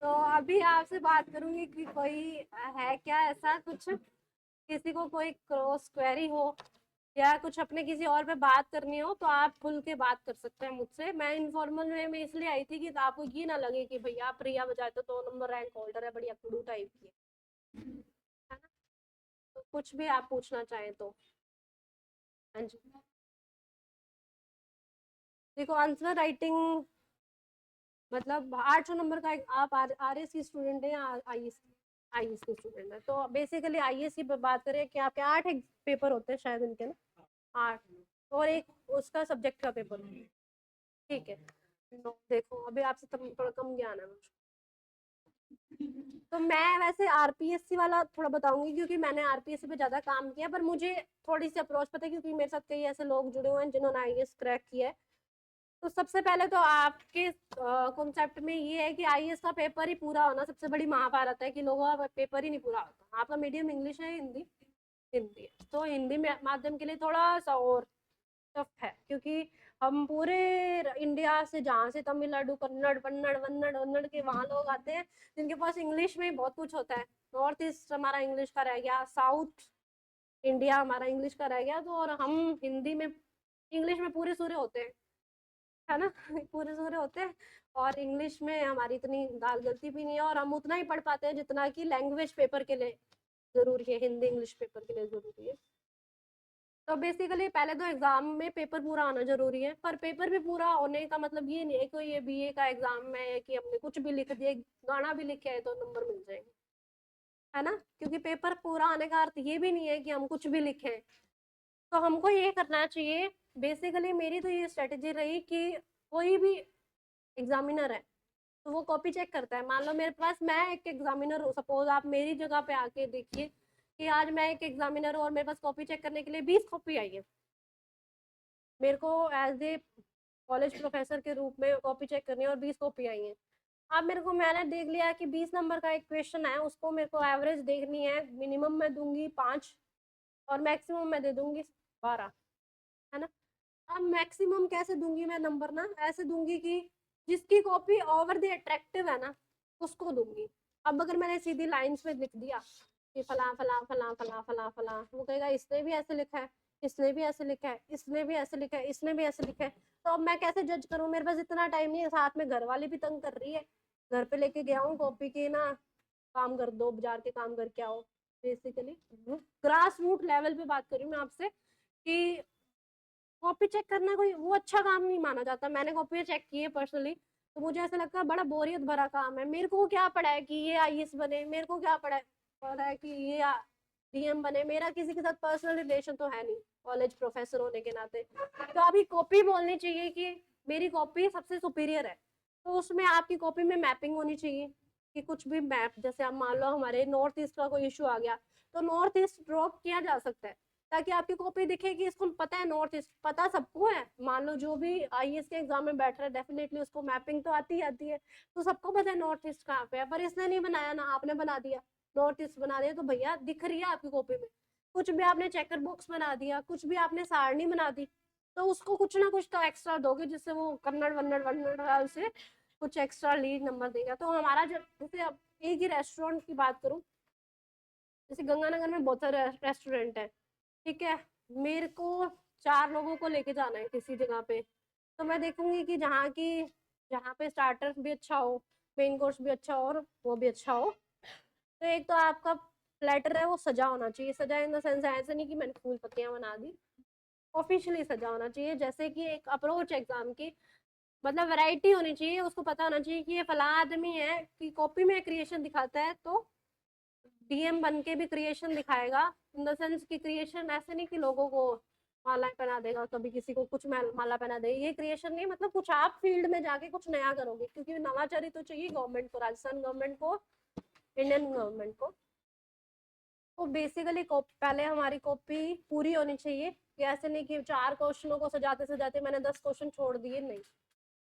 तो अभी आपसे बात करूंगी कि कोई है क्या ऐसा कुछ, किसी को कोई क्रॉस क्वेरी हो या कुछ अपने किसी और पे बात करनी हो तो आप खुल के बात कर सकते हैं मुझसे। मैं इनफॉर्मल वे में इसलिए आई थी कि आपको ये ना लगे कि भैया प्रिया बजाए तो 2 नंबर रैंक होल्डर है, बढ़िया कुड़ू टाइप की है ना। तो कुछ भी आप पूछना चाहें तो। हाँ जी, देखो आंसर राइटिंग मतलब 800 नंबर का आप आर एस की स्टूडेंट है या आई एस की स्टूडेंट है। तो बेसिकली आई एस की बात करें कि आपके 8 पेपर होते हैं शायद इनके ना, 8, और एक उसका सब्जेक्ट का पेपर होता है। ठीक है। तो देखो अभी आपसे थोड़ा कम ज्ञान है मुझे, तो मैं वैसे आरपीएससी वाला थोड़ा बताऊंगी क्योंकि मैंने आरपीएससी पे ज्यादा काम किया, पर मुझे थोड़ी सी अप्रोच पता है क्योंकि मेरे साथ कई ऐसे लोग जुड़े हुए हैं जिन्होंने आईएएस क्रैक किया है। तो सबसे पहले तो आपके कॉन्सेप्ट में ये है कि आईएएस का पेपर ही पूरा होना सबसे बड़ी महाभारत है, कि लोगों का पेपर ही नहीं पूरा होता। आपका मीडियम इंग्लिश है, हिंदी? हिंदी है तो हिंदी में माध्यम के लिए थोड़ा सा और टफ है, क्योंकि हम पूरे इंडिया से, जहाँ से तमिलनाडु, कन्नड़, वन्नड़ वन्नड़ वन्नड़ के वहाँ लोग आते हैं जिनके पास इंग्लिश में बहुत कुछ होता है। नॉर्थ ईस्ट हमारा इंग्लिश का रह गया, साउथ इंडिया हमारा इंग्लिश का रह गया, तो और हम हिंदी में इंग्लिश में पूरे सूरे होते हैं, है ना पूरे सूरे होते हैं। और इंग्लिश में हमारी इतनी दाल गलती भी नहीं है, और हम उतना ही पढ़ पाते हैं जितना कि लैंग्वेज पेपर के लिए जरूरी है, हिंदी इंग्लिश पेपर के लिए जरूरी है। तो बेसिकली पहले तो एग्जाम में पेपर पूरा आना जरूरी है, पर पेपर भी पूरा होने का मतलब ये नहीं है कि ये बीए का एग्जाम में है कि हमने कुछ भी लिख दिया, गाना भी लिखे है तो नंबर मिल जाएंगे, है ना। क्योंकि पेपर पूरा आने का अर्थ ये भी नहीं है कि हम कुछ भी लिखें। तो हमको ये करना चाहिए, बेसिकली मेरी तो ये स्ट्रेटेजी रही कि कोई भी एग्जामिनर है तो वो कॉपी चेक करता है। मान लो मेरे पास, मैं एक एग्जामिनर हूँ, सपोज आप मेरी जगह पे आके देखिए कि आज मैं एक एग्जामिनर हूँ और मेरे पास कॉपी चेक करने के लिए 20 कॉपी आई है। मेरे को एज ए कॉलेज प्रोफेसर के रूप में कॉपी चेक करनी है और 20 कॉपी आई है। अब मेरे को, मैंने देख लिया कि 20 नंबर का एक क्वेश्चन है, उसको मेरे को एवरेज देखनी है, मिनिमम मैं दूंगी 5 और मैक्सिमम मैं दे दूंगी 12, है ना। अब मैक्सिमम कैसे दूंगी मैं नंबर ना, ऐसे दूंगी कि जिसकी कॉपी ओवर द अट्रैक्टिव है ना उसको दूंगी। अब अगर मैंने सीधी लाइंस में लिख दिया कि फला फला फला फला फला फला, वो कहेगा इसने भी ऐसे लिखा है, इसने भी ऐसे लिखा है, इसने भी ऐसे लिखा है, इसने भी ऐसे लिखा है। तो अब मैं कैसे जज करूं, मेरे पास इतना टाइम नहीं है, साथ में घर वाली भी तंग कर रही है, घर पे लेके गया हूँ कॉपी की ना, काम कर दो, बाजार के काम करके आओ। बेसिकली ग्रास रूट लेवल पे बात कर रही हूँ मैं आपसे कि कॉपी चेक करना कोई वो अच्छा काम नहीं माना जाता। मैंने कॉपी चेक की है पर्सनली, तो मुझे ऐसा लगता है बड़ा बोरियत भरा काम है। मेरे को क्या पड़ा है कि ये आईएएस बने, मेरे को क्या पड़ा है कि ये डीएम बने, मेरा किसी के साथ पर्सनल रिलेशन तो है नहीं कॉलेज प्रोफेसर होने के नाते। तो अभी कॉपी बोलनी चाहिए कि मेरी कॉपी सबसे सुपीरियर है, तो उसमें आपकी कॉपी में मैपिंग होनी चाहिए कि कुछ भी मैप, जैसे आप मान लो हमारे नॉर्थ ईस्ट का कोई इशू आ गया तो नॉर्थ ईस्ट ड्रॉप किया जा सकता है, ताकि आपकी कॉपी दिखे कि इसको पता है, नॉर्थ ईस्ट पता सबको है। मान लो जो भी आईएएस के एग्जाम में बैठ रहा है डेफिनेटली उसको मैपिंग तो आती ही आती है, तो सबको पता है नॉर्थ ईस्ट कहाँ पे है। पर इसने नहीं बनाया ना, आपने बना दिया, नॉर्थ ईस्ट बना दिया, तो भैया दिख रही है आपकी कॉपी में। कुछ भी आपने चेकर बॉक्स बना दिया, कुछ भी आपने सारणी बना दी, तो उसको कुछ ना कुछ तो एक्स्ट्रा दोगे जिससे वो कन्नड़ वन्नड़ वन्नड़ से कुछ एक्स्ट्रा लीड नंबर देगा। तो हमारा जब, जैसे अब एक ही रेस्टोरेंट की बात करूं, जैसे गंगानगर में बहुत सारे रेस्टोरेंट है, ठीक है, मेरे को 4 लोगों को लेके जाना है किसी जगह पे, तो मैं देखूंगी कि जहाँ पे स्टार्टर भी अच्छा हो, मेन कोर्स भी अच्छा हो और वो भी अच्छा हो। तो एक तो आपका प्लेटर है वो सजा होना चाहिए, सजा इन द सेंस ऐसे नहीं कि मैंने फूल पत्तियां बना दी, ऑफिशियली सजा होना चाहिए, जैसे कि एक अप्रोच एग्जाम की, मतलब वैरायटी होनी चाहिए, उसको पता होना चाहिए कि ये फला आदमी है कि कॉपी में क्रिएशन दिखाता है तो डीएम बन के भी क्रिएशन दिखाएगा। इन द सेंस की क्रिएशन ऐसे नहीं कि लोगों को माला पहना देगा, कभी किसी को कुछ माला पहना देगा, ये क्रिएशन नहीं, मतलब कुछ आप फील्ड में जाके कुछ नया करोगे, क्योंकि नवाचारी तो चाहिए गवर्नमेंट को, राजस्थान गवर्नमेंट को, इंडियन गवर्नमेंट को। तो बेसिकली पहले हमारी कॉपी पूरी होनी चाहिए, कि ऐसे नहीं कि 4 क्वेश्चनों को सजाते सजाते मैंने 10 क्वेश्चन छोड़ दिए, नहीं,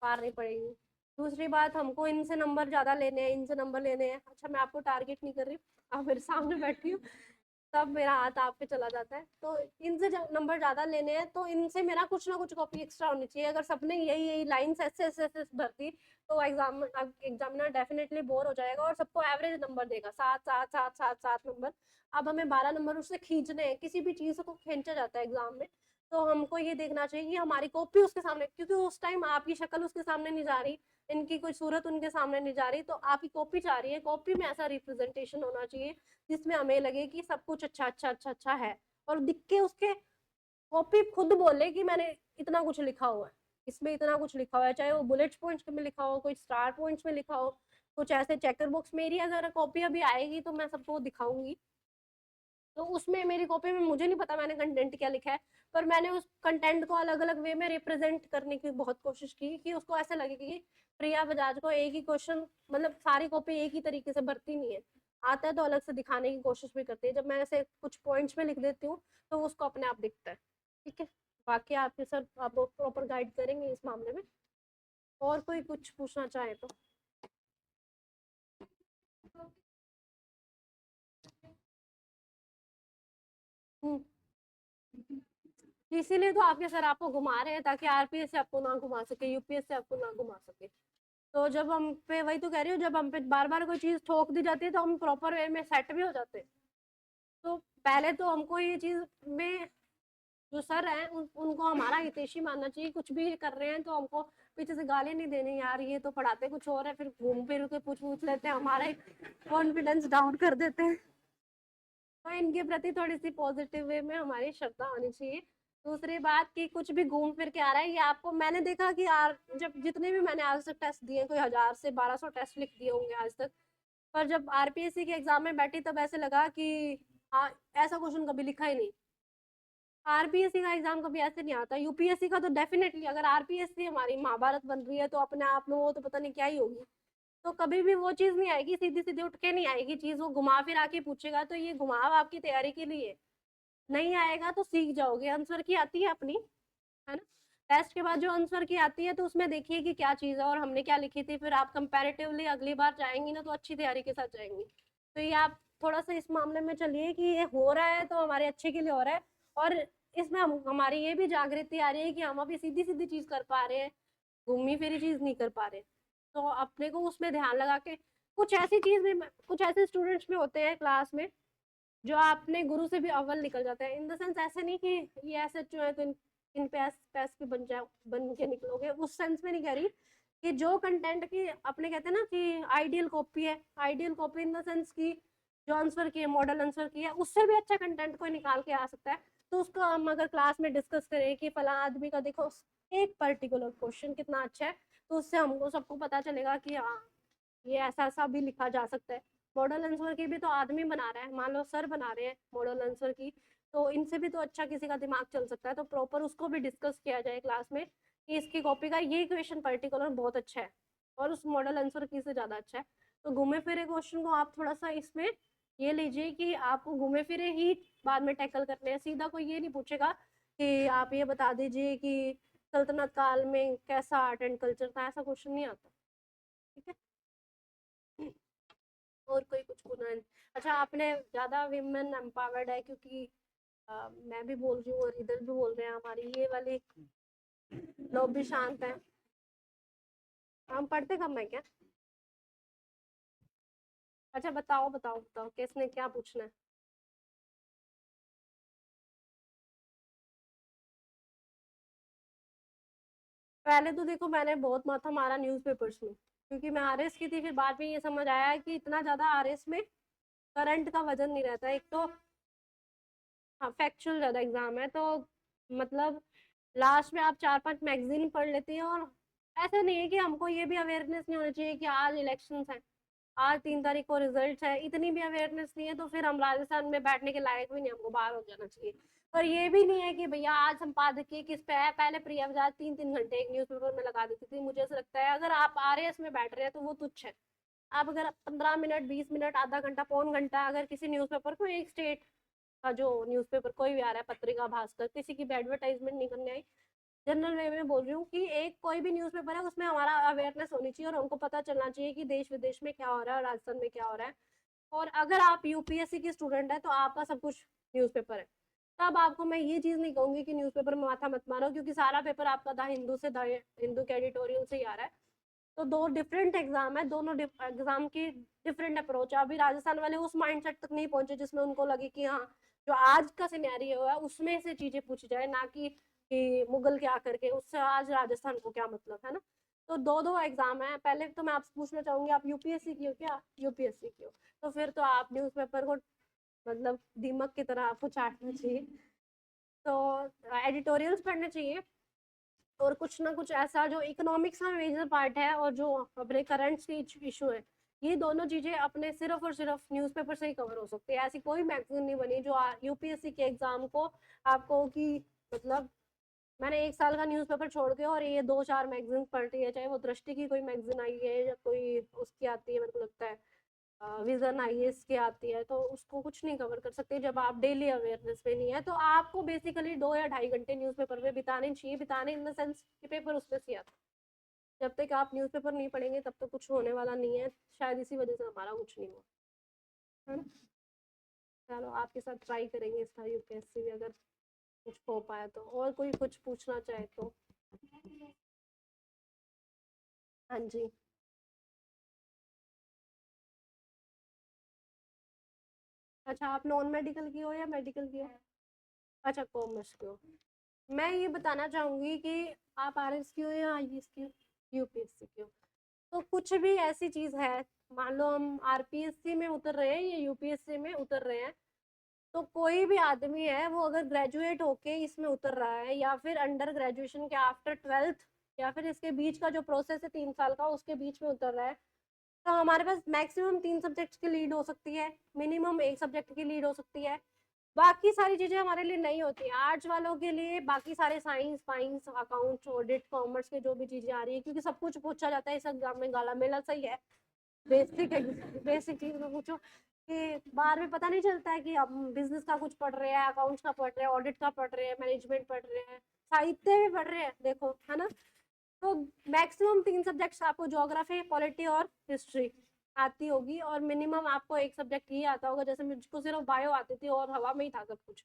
पार नहीं पड़ेगी। दूसरी बात, हमको इनसे नंबर ज्यादा लेने हैं, इनसे नंबर लेने हैं। अच्छा मैं आपको टारगेट नहीं कर रही हूँ, आप मेरे सामने बैठी हूँ, तब मेरा हाथ आप पे चला जाता है। तो इनसे नंबर ज्यादा लेने हैं तो इनसे मेरा कुछ ना कुछ कॉपी एक्स्ट्रा होनी चाहिए। अगर सबने यही यही लाइन्स ऐसे ऐसे ऐसे भर दी तो एग्जामिनर डेफिनेटली बोर हो जाएगा और सबको एवरेज नंबर देगा, 7 7 7 7 7 नंबर। अब हमें 12 नंबर उससे खींचने हैं, किसी भी चीज को खींचा जाता है एग्जाम में, तो हमको ये देखना चाहिए कि हमारी कॉपी उसके सामने, क्योंकि उस टाइम आपकी शक्ल उसके सामने नहीं जा रही, इनकी कोई सूरत उनके सामने नहीं जा रही, तो आपकी कॉपी जा रही है। कॉपी में ऐसा रिप्रेजेंटेशन होना चाहिए जिसमें हमें लगे कि सब कुछ अच्छा अच्छा अच्छा अच्छा है, और दिख के उसके कॉपी खुद बोले कि मैंने इतना कुछ लिखा हुआ है, इसमें इतना कुछ लिखा हुआ है, चाहे वो बुलेट पॉइंट्स में लिखा हो, कोई स्टार पॉइंट्स में लिखा हो, कुछ ऐसे चेकर बॉक्स। मेरी अगर कॉपी अभी आएगी तो मैं सबको दिखाऊंगी, तो उसमें मेरी कॉपी में मुझे नहीं पता मैंने कंटेंट क्या लिखा है, पर मैंने उस कंटेंट को अलग अलग वे में रिप्रेजेंट करने की बहुत कोशिश की कि उसको ऐसा लगे कि प्रिया बजाज को एक ही क्वेश्चन, मतलब सारी कॉपी एक ही तरीके से भरती नहीं है, आता है तो अलग से दिखाने की कोशिश भी करती है। जब मैं ऐसे कुछ पॉइंट्स में लिख देती हूँ तो उसको अपने आप दिखता है। ठीक है, बाकी आपके सर आपको प्रॉपर गाइड करेंगे इस मामले में। और कोई कुछ पूछना चाहे तो। हम्म, इसीलिए तो आपके सर आपको घुमा रहे हैं, ताकि आरपीएस से आपको ना घुमा सके, यूपीएस से आपको ना घुमा सके। तो जब हम पे, वही तो कह रही हूँ, जब हम पे बार बार कोई चीज ठोक दी जाती है तो हम प्रॉपर वे में सेट भी हो जाते हैं। तो पहले तो हमको ये चीज में, जो सर हैं उनको हमारा हितैषी मानना चाहिए। कुछ भी कर रहे हैं तो हमको पीछे से गाली नहीं देनी, यार ये तो पढ़ाते कुछ और है, फिर घूम फिर के पूछ पूछ लेते हैं, हमारा कॉन्फिडेंस डाउन कर देते हैं। तो इनके प्रति थोड़ी सी पॉजिटिव वे में हमारी श्रद्धा होनी चाहिए। दूसरी बात कि कुछ भी घूम फिर के आ रहा है, ये आपको मैंने देखा कि यार जब जितने भी मैंने आज तक टेस्ट दिए, कोई 1000 से 1200 टेस्ट लिख दिए होंगे आज तक, पर जब आरपीएससी के एग्जाम में बैठी तब ऐसे लगा कि हाँ, ऐसा क्वेश्चन कभी लिखा ही नहीं। आरपीएससी का एग्जाम कभी ऐसे नहीं आता, यूपीएससी का तो डेफिनेटली, अगर आरपीएससी हमारी महाभारत बन रही है तो अपने आप में वो तो पता नहीं क्या ही होगी। तो कभी भी वो चीज नहीं आएगी, सीधी सीधी उठ के नहीं आएगी चीज, वो घुमा फिरा के पूछेगा, तो ये घुमाव आपकी तैयारी के लिए नहीं आएगा तो सीख जाओगे। आंसर की आती है अपनी, है ना, टेस्ट के बाद जो आंसर की आती है तो उसमें देखिए कि क्या चीज है और हमने क्या लिखी थी, फिर आप कंपैरेटिवली अगली बार जाएंगी ना तो अच्छी तैयारी के साथ जाएंगी। तो ये आप थोड़ा सा इस मामले में चलिए कि ये हो रहा है तो हमारे अच्छे के लिए हो रहा है, और इसमें हमारी ये भी जागृति आ रही है कि हम अभी सीधी सीधी चीज कर पा रहे हैं, घूमी फिरी चीज नहीं कर पा रहे। तो अपने को उसमें ध्यान लगा के, कुछ ऐसी चीज में, कुछ ऐसे स्टूडेंट्स में होते हैं क्लास में जो आपने गुरु से भी अव्वल निकल जाते हैं। इन द सेंस ऐसे नहीं कि ये ऐसे जो है तो इन पैस पैस पे बन जाओ, बन के निकलोगे, उस सेंस में नहीं कह रही। कि जो कंटेंट की अपने कहते हैं ना कि आइडियल कॉपी है, ideal copy in the sense की जो आंसर की है, मॉडल आंसर की है, उससे भी अच्छा कंटेंट कोई निकाल के आ सकता है। तो उसको हम अगर क्लास में डिस्कस करें कि फला आदमी का देखो एक पर्टिकुलर क्वेश्चन कितना अच्छा है, तो उससे हमको सबको पता चलेगा कि हाँ, ये ऐसा ऐसा भी लिखा जा सकता है। मॉडल आंसर की भी तो आदमी बना रहा है, मान लो सर बना रहे हैं मॉडल आंसर की, तो इनसे भी तो अच्छा किसी का दिमाग चल सकता है। तो प्रॉपर उसको भी डिस्कस किया जाए क्लास में कि इसकी कॉपी का ये क्वेश्चन पर्टिकुलर बहुत अच्छा है और उस मॉडल आंसर की से ज्यादा अच्छा है। तो घूमे फिरे क्वेश्चन को आप थोड़ा सा इसमें ये लीजिए कि आपको घूमे फिरे ही बाद में टैकल करने हैं। सीधा कोई ये नहीं पूछेगा कि आप ये बता दीजिए कि सल्तनत काल में कैसा आर्ट एंड कल्चर था, ऐसा क्वेश्चन नहीं आता। ठीक है, और कोई कुछ बोलना है? अच्छा, आपने ज्यादा विमेन एम्पावर्ड है क्योंकि मैं भी बोल रही हूँ और इधर भी बोल रहे हैं, हमारी ये वाली लोग भी शांत है। हम पढ़ते कम है क्या? अच्छा, बताओ बताओ बताओ, किसने क्या पूछना है? पहले तो देखो मैंने बहुत माथा मारा न्यूज़पेपर्स में, क्योंकि मैं आरएस की थी, फिर बाद में ये समझ आया कि इतना ज्यादा आरएस में करंट का वजन नहीं रहता। एक तो हाँ, फैक्चुअल ज्यादा एग्जाम है, तो मतलब लास्ट में आप 4 5 मैगजीन पढ़ लेती हैं, और ऐसा नहीं है कि हमको ये भी अवेयरनेस नहीं होनी चाहिए कि आज इलेक्शंस हैं, आज 3 तारीख को रिजल्ट है, इतनी भी अवेयरनेस नहीं है तो फिर हम राजस्थान में बैठने के लायक भी नहीं, हमको बाहर हो जाना चाहिए। पर ये भी नहीं है कि भैया आज संपादकीय किस पे है, पहले प्रिया बजाज 3 3 घंटे एक न्यूज़पेपर में लगा देती थी। मुझे ऐसा लगता है अगर आप आरएएस में बैठ रहे हैं तो वो तुच्छ है। आप अगर 15 मिनट 20 मिनट आधा घंटा पौन घंटा अगर किसी न्यूज़पेपर को, एक स्टेट का जो न्यूज़पेपर कोई भी आ रहा है, पत्रिका भास्कर, किसी की भी एडवर्टाइजमेंट नहीं करने आई, जनरल वे में बोल रही हूँ कि एक कोई भी न्यूज़पेपर है उसमें हमारा अवेयरनेस होनी चाहिए और हमको पता चलना चाहिए कि देश विदेश में क्या हो रहा है, राजस्थान में क्या हो रहा है। और अगर आप यूपीएससी की स्टूडेंट है तो आपका सब कुछ न्यूज़पेपर है। तब आपको मैं ये चीज नहीं कहूंगी कि न्यूज़पेपर में माथा मत मारो, क्योंकि सारा पेपर आपका द हिंदू से द हिंदू के एडिटोरियल से ही आ रहा है। तो दो डिफरेंट एग्जाम है, दोनों एग्जाम की डिफरेंट अप्रोच है। अभी राजस्थान वाले उस माइंडसेट तक नहीं पहुंचे जिसमें उनको लगे कि हाँ जो आज का सिनेरियो है उसमें से चीजें पूछी जाए, ना कि मुगल क्या करके उससे आज राजस्थान को क्या मतलब है ना। तो दो दो एग्जाम है। पहले तो मैं आपसे पूछना चाहूंगी, आप यूपीएससी की हो क्या? यूपीएससी की हो तो फिर तो आप न्यूज़पेपर को मतलब दीमक की तरह आपको चाटना चाहिए। तो एडिटोरियल्स पढ़ने चाहिए, और कुछ ना कुछ ऐसा जो इकोनॉमिक्स का मेजर पार्ट है और जो अपने करंट की इशू है, ये दोनों चीजें अपने सिर्फ और सिर्फ न्यूज़पेपर से ही कवर हो सकती है। ऐसी कोई मैगजीन नहीं बनी जो यूपीएससी के एग्जाम को आपको कि मतलब मैंने 1 साल का न्यूज़पेपर छोड़ के और ये 2-4 मैगजीन पढ़ी है, चाहे वो दृष्टि की कोई मैगजीन आई है या कोई उसकी आती है, मेरे को लगता है विजन आईएएस की आती है, तो उसको कुछ नहीं कवर कर सकते जब आप डेली अवेयरनेस पे नहीं है। तो आपको बेसिकली 2 या 2.5 घंटे न्यूज़पेपर में बिताने चाहिए, बिताने इन द सेंस कि पेपर उसमें से आता है। जब तक आप न्यूज़पेपर नहीं पढ़ेंगे तब तक कुछ होने वाला नहीं है, शायद इसी वजह से हमारा कुछ नहीं हुआ है ना। चलो आपके साथ ट्राई करेंगे इसका यूपीएससी भी, अगर कुछ हो पाया तो। और कोई कुछ पूछना चाहे तो? हाँ जी। अच्छा, आप नॉन मेडिकल की हो या मेडिकल की हो? अच्छा, कॉमर्स की हो। मैं ये बताना चाहूंगी कि आप आरएस की हो या आईएएस की हो, यूपीएससी की हो, तो कुछ भी ऐसी चीज है, मान लो हम आरपीएससी में उतर रहे हैं या यूपीएससी में उतर रहे हैं, तो कोई भी आदमी है वो अगर ग्रेजुएट होके इसमें उतर रहा है या फिर अंडर ग्रेजुएशन के आफ्टर 12th या फिर इसके बीच का जो प्रोसेस है 3 साल का उसके बीच में उतर रहा है, तो हमारे पास मैक्सिमम 3 सब्जेक्ट की लीड हो सकती है, मिनिमम 1 सब्जेक्ट की लीड हो सकती है। बाकी सारी चीजें हमारे लिए नहीं होती है। आर्ट्स वालों के लिए बाकी सारे साइंस फाइंस अकाउंट्स ऑडिट कॉमर्स के जो भी चीजें आ रही है, क्योंकि सब कुछ पूछा जाता है इस एग्जाम में, गाला मेला सही है। बेसिक बेसिक चीज में पूछो कि बाहर में पता नहीं चलता है कि हम बिजनेस का कुछ पढ़ रहे हैं, अकाउंट्स का पढ़ रहे हैं, ऑडिट का पढ़ रहे हैं, मैनेजमेंट पढ़ रहे हैं, साहित्य भी पढ़ रहे हैं, देखो है ना। तो मैक्सिमम 3 सब्जेक्ट्स आपको ज्योग्राफी पॉलिटी और हिस्ट्री आती होगी, और मिनिमम आपको 1 सब्जेक्ट ही आता होगा। जैसे मुझको सिर्फ बायो आती थी और हवा में ही था सब कुछ,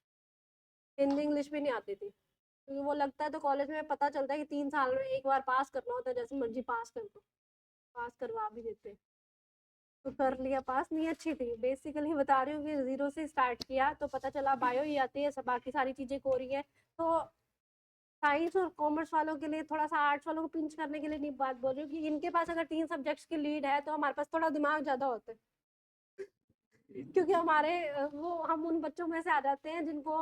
हिंदी इंग्लिश भी नहीं आती थी, क्योंकि वो लगता है तो कॉलेज में पता चलता है कि 3 साल में एक बार पास करना होता है, जैसे मर्जी पास कर दो, पास करवा भी देते हैं। तो कर लिया पास, नहीं अच्छी थी बेसिकली, बता रही हूँ कि जीरो से स्टार्ट किया तो पता चला बायो ही आती है, सब बाकी सारी चीजें को रही है। तो साइंस और कॉमर्स वालों के लिए थोड़ा सा, आर्ट्स वालों को पिंच करने के लिए नहीं बात बोल रही हूँ कि इनके पास अगर 3 सब्जेक्ट्स की लीड है तो हमारे पास थोड़ा दिमाग ज्यादा होता है, क्योंकि हमारे वो हम उन बच्चों में से आ जाते हैं जिनको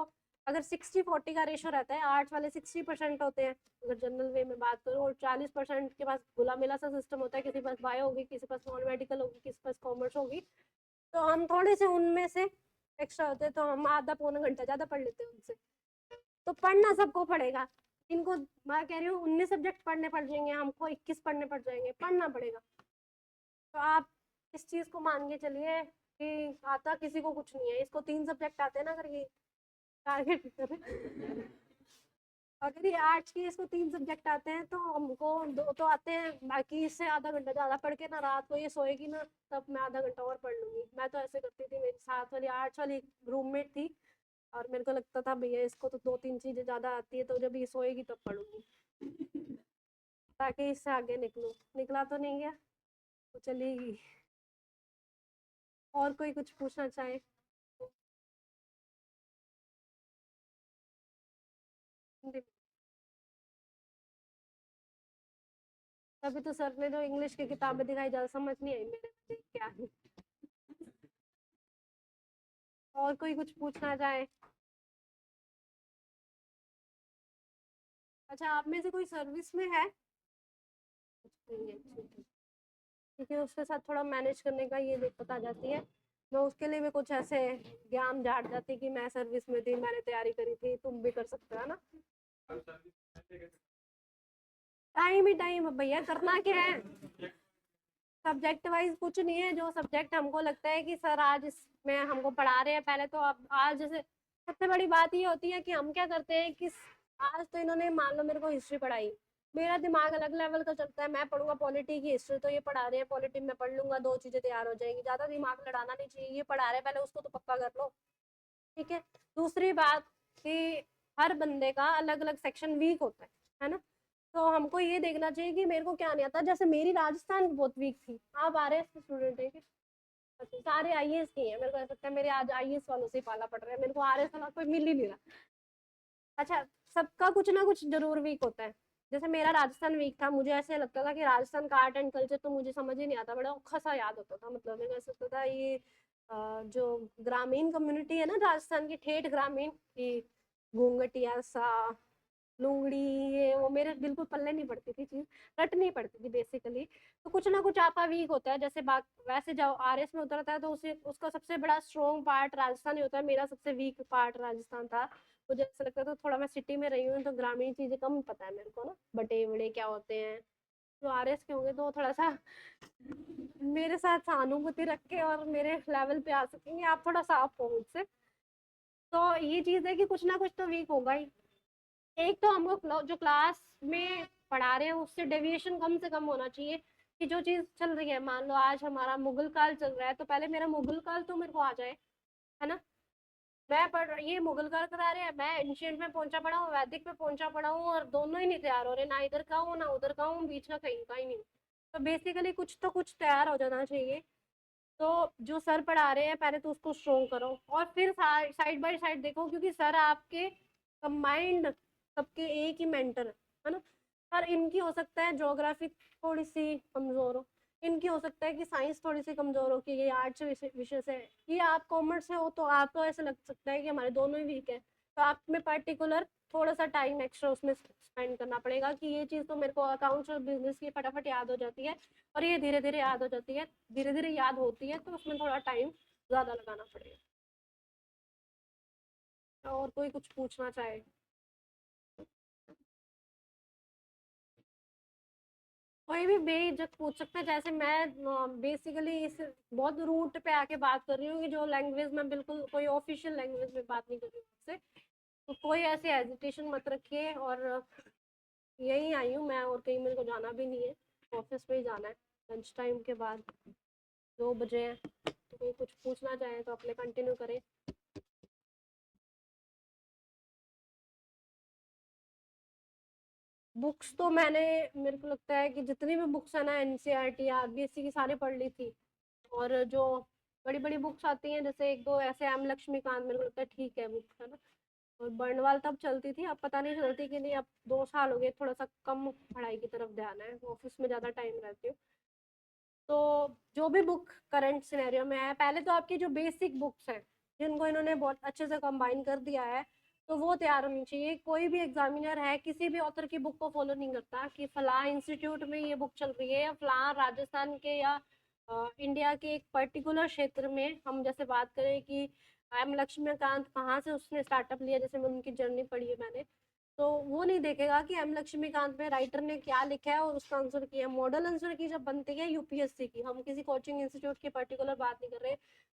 अगर 60-40 का रेशो रहता है, आर्ट्स वाले 60% होते हैं अगर जनरल वे में बात करूँ, और 40% के पास घुला मिला सा सिस्टम होता है, किसी पास बायो होगी, किसी पास नॉन मेडिकल होगी, किसी पास कॉमर्स होगी। तो हम थोड़े से उनमें से एक्स्ट्रा होते हैं, तो हम आधा पौना घंटा ज्यादा पढ़ लेते हैं उनसे। तो पढ़ना सबको पड़ेगा। इनको मैं कह रही हूँ 19 सब्जेक्ट पढ़ने पड़ जाएंगे, हमको 21 पढ़ने पड़ जाएंगे, पढ़ना पड़ेगा। तो आप इस चीज को मान के चलिए कि आता किसी को कुछ नहीं है, इसको 3 सब्जेक्ट आते हैं ना, अगर ये टारगेट करें। अगर ये आर्ट्स की इसको 3 सब्जेक्ट आते हैं तो हमको 2 तो आते हैं, बाकी इससे आधा घंटा ज्यादा पढ़ के ना रात को ये सोएगी ना, तब मैं आधा घंटा और पढ़ लूंगी। मैं तो ऐसे करती थी, मेरी साथ वाली आर्ट्स वाली रूममेट थी, और मेरे को लगता था भैया इसको तो 2-3 चीजें ज्यादा आती है, तो जब ये सोएगी तब पढ़ूंगी, ताकि इससे आगे निकलूं। निकला तो नहीं गया, तो चलेगी। और कोई कुछ पूछना चाहे? तभी तो सर ने जो इंग्लिश की किताबें दिखाई ज्यादा समझ नहीं आई मेरे को, क्या है। और कोई कुछ पूछना चाहे? अच्छा, आप में से कोई सर्विस में है? नहीं है, ठीक है। क्योंकि उसके साथ थोड़ा मैनेज करने का ये दिक्कत आ जाती है। मैं उसके लिए भी कुछ ऐसे ज्ञान झाड़ जाती कि मैं सर्विस में थी, मैंने तैयारी करी थी, तुम भी कर सकते हो ना। टाइम ही टाइम है भैया, करना क्या है। सब्जेक्ट वाइज कुछ नहीं है, जो सब्जेक्ट हमको लगता है कि सर आज इसमें हमको पढ़ा रहे हैं, पहले तो अब आज जैसे सबसे बड़ी बात ये होती है कि हम क्या करते हैं कि आज तो इन्होंने मान लो मेरे को हिस्ट्री पढ़ाई, मेरा दिमाग अलग लेवल का चलता है। मैं पढ़ूंगा पॉलिटी की हिस्ट्री, तो ये पढ़ा रहे हैं पॉलिटी, में पढ़ लूंगा, 2 चीजें तैयार हो जाएंगी। ज्यादा दिमाग लड़ाना नहीं चाहिए। ये पढ़ा रहे हैं, पहले उसको तो पक्का कर लो, ठीक है। दूसरी बात कि हर बंदे का अलग अलग सेक्शन वीक होता है ना। तो हमको ये देखना चाहिए कि मेरे को क्या नहीं आता। जैसे मेरी राजस्थान बहुत वीक थी। आप आरएएस के स्टूडेंट है क्या? अच्छा, सारे आईएएस की हैं। मेरे को ऐसा लगता है मेरे आज आईएएस वालों से ही पाला पड़ रहा है, मेरे को आरएएस वाला कोई मिल ही नहीं रहा। अच्छा, सबका कुछ ना कुछ जरूर वीक होता है। जैसे मेरा राजस्थान वीक था, मुझे ऐसे लगता था कि राजस्थान का आर्ट एंड कल्चर तो मुझे समझ ही नहीं आता, बड़ा औखा सा याद होता था। मतलब मेरे को ऐसा लगता था ये जो ग्रामीण कम्युनिटी है ना राजस्थान की, ठेठ ग्रामीण की, घूंघटिया सा, लुंगड़ी, ये वो मेरे बिल्कुल पल्ले नहीं पड़ती थी चीज, रट नहीं पड़ती थी बेसिकली। तो कुछ ना कुछ आपका वीक होता है। जैसे बात वैसे जाओ आरएस में उतरता है तो उसे उसका सबसे बड़ा स्ट्रॉन्ग पार्ट राजस्थान ही होता है। मेरा सबसे वीक पार्ट राजस्थान था। मुझे ऐसा लगता था, थोड़ा मैं सिटी में रही हूँ तो ग्रामीण चीजें कम पता है मेरे को ना, बटे बड़े क्या होते हैं। जो आरएस के होंगे तो थोड़ा सा मेरे साथ सहानुभूति रख के और मेरे लेवल पे आ सकेंगे। आप थोड़ा सा आप हो मुझसे। तो ये चीज है कि कुछ ना कुछ तो वीक होगा ही। एक तो हमको जो क्लास में पढ़ा रहे हैं उससे डेविएशन कम से कम होना चाहिए। कि जो चीज चल रही है, मान लो आज हमारा मुगल काल चल रहा है, तो पहले मेरा मुगल काल तो मेरे को आ जाए, है ना। मैं पढ़ ये मुगल काल करा रहे हैं, मैं एंशियंट में पहुंचा पड़ा हूँ, वैदिक में पहुंचा पड़ा हूँ, और दोनों ही नहीं तैयार हो रहे, ना इधर का हूँ ना उधर का हूँ, बीच का कहीं का ही नहीं। तो बेसिकली कुछ तो कुछ तैयार हो जाना चाहिए। तो जो सर पढ़ा रहे हैं पहले तो उसको स्ट्रोंग करो, और फिर साइड बाय साइड देखो, क्योंकि सर आपके कंबाइंड सबके एक ही मेंटर है ना। पर इनकी हो सकता है ज्योग्राफी थोड़ी सी कमजोर हो, इनकी हो सकता है कि साइंस थोड़ी सी कमजोर हो, कि ये आर्ट्स विषय से है, ये आप कॉमर्स से हो, तो आपको ऐसा लग सकता है कि हमारे दोनों ही वीक है। तो आप में पर्टिकुलर थोड़ा सा टाइम एक्स्ट्रा उसमें स्पेंड करना पड़ेगा, कि ये चीज़ तो मेरे को अकाउंट्स और बिजनेस की फटाफट याद हो जाती है, और ये धीरे धीरे याद हो जाती है, धीरे धीरे याद होती है, तो उसमें थोड़ा टाइम ज़्यादा लगाना पड़ेगा। और कोई कुछ पूछना चाहे? कोई भी बेझक पूछ सकता है। जैसे मैं बेसिकली इस बहुत रूट पे आके बात कर रही हूँ कि जो लैंग्वेज में बिल्कुल कोई ऑफिशियल लैंग्वेज में बात नहीं कर रही हूँ आपसे। तो कोई ऐसे हेजिटेशन मत रखिए। और यहीं आई हूँ मैं, और कहीं मेरे को जाना भी नहीं है, ऑफिस में ही जाना है लंच टाइम के बाद, 2 बजे है। तो कोई कुछ पूछना चाहे तो अपने कंटिन्यू करें। बुक्स तो मैंने, मेरे को लगता है कि जितनी भी बुक्स है ना एनसीईआरटी आरबीएससी की, सारी पढ़ ली थी। और जो बड़ी बड़ी बुक्स आती हैं, जैसे एक दो ऐसे एम लक्ष्मीकांत, मेरे को लगता है ठीक है बुक, है ना। और बर्नवाल तब चलती थी, अब पता नहीं चलती कि नहीं। अब 2 साल हो गए, थोड़ा सा कम पढ़ाई की तरफ ध्यान है, ऑफिस में ज़्यादा टाइम रहती हूँ। तो जो भी बुक करंट सिनेरियो में है, पहले तो आपकी जो बेसिक बुक्स हैं जिनको इन्होंने बहुत अच्छे से कंबाइन कर दिया है, तो वो तैयार होनी चाहिए। कोई भी एग्जामिनर है किसी भी ऑथर की बुक को फॉलो नहीं करता कि फलां इंस्टीट्यूट में ये बुक चल रही है, या फलां राजस्थान के या इंडिया के एक पर्टिकुलर क्षेत्र में। हम जैसे बात करें कि एम लक्ष्मीकांत कहाँ से उसने स्टार्टअप लिया, जैसे मैं उनकी जर्नी पढ़ी है मैंने, तो वो नहीं देखेगा कि एम लक्ष्मीकांत में राइटर ने क्या लिखा है और उसका आंसर किया। मॉडल आंसर की जब बनती है यूपीएससी की, हम किसी कोचिंग इंस्टीट्यूट की पर्टिकुलर बात नहीं कर रहे,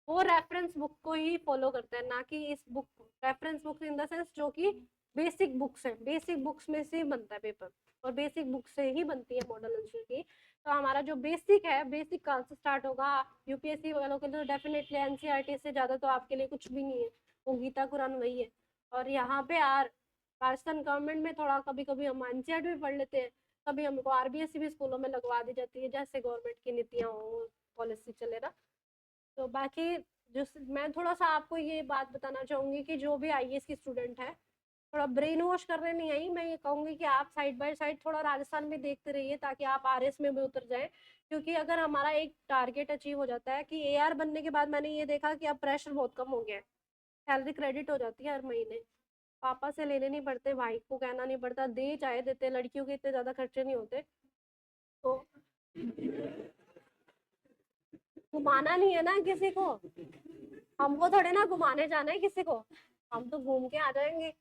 वो रेफरेंस बुक को ही फॉलो करता है, ना कि इस book, reference book in the sense जो कि बेसिक बुक्स है, बेसिक बुक्स में से बनता है पेपर, और बेसिक बुक से ही बनती है मॉडल आंसर की। तो हमारा जो बेसिक है, बेसिक कहाँ से स्टार्ट होगा? यूपीएससी वालों के लिए तो डेफिनेटली एनसीईआरटी से ज्यादा तो आपके लिए कुछ भी नहीं है, वो गीता कुरान वही है। और यहाँ पे राजस्थान गवर्नमेंट में थोड़ा कभी कभी हम एनसीईआरटी भी पढ़ लेते हैं, कभी हमको आरबीएससी भी स्कूलों में लगवा दी जाती है, जैसे गवर्नमेंट की नीतियाँ हो, पॉलिसी चले ना। तो बाकी जो मैं थोड़ा सा आपको ये बात बताना चाहूंगी कि जो भी आईएएस की स्टूडेंट है, थोड़ा ब्रेन वॉश करने नहीं आई। मैं ये कहूंगी कि आप साइड बाय साइड थोड़ा राजस्थान में देखते रहिए, ताकि आप आरएस में भी उतर जाएं। क्योंकि अगर हमारा एक टारगेट अचीव हो जाता है कि एआर बनने के बाद, मैंने ये देखा कि अब प्रेशर बहुत कम हो गया है, सैलरी क्रेडिट हो जाती है हर महीने, पापा से लेने नहीं पड़ते, भाई को कहना नहीं पड़ता, दे चाहे देते, लड़कियों के इतने ज्यादा खर्चे नहीं होते। तो घुमाना नहीं है ना किसी को, हमको थोड़े ना घुमाने जाना है किसी को, हम तो घूम के आ जाएंगे।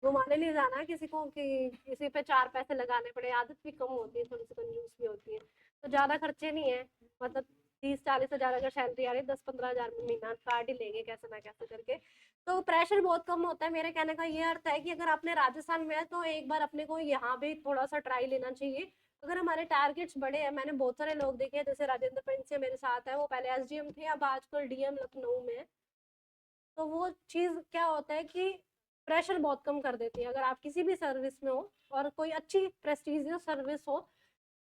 घुमाने नहीं जाना है किसी को कि किसी पे 4 पैसे लगाने पड़े। आदत भी कम होती है, थोड़ी सी कंजूस भी होती है, तो ज्यादा खर्चे नहीं है। मतलब 30-40 हज़ार अगर सैलरी आ रही है, 10-15 हज़ार महीना काट ही लेंगे कैसे ना कैसे करके। तो प्रेशर बहुत कम होता है। मेरे कहने का ये अर्थ है कि अगर आपने राजस्थान में है तो एक बार अपने को यहाँ भी थोड़ा सा ट्राई लेना चाहिए। अगर हमारे टारगेट्स बड़े हैं, मैंने बहुत सारे लोग देखे हैं, जैसे राजेंद्र पंचे मेरे साथ है, वो पहले एसडीएम थे, अब आजकल डीएम लखनऊ में है। तो वो चीज़ क्या होता है कि प्रेशर बहुत कम कर देती है। अगर आप किसी भी सर्विस में हो और कोई अच्छी प्रेस्टीजियस सर्विस हो,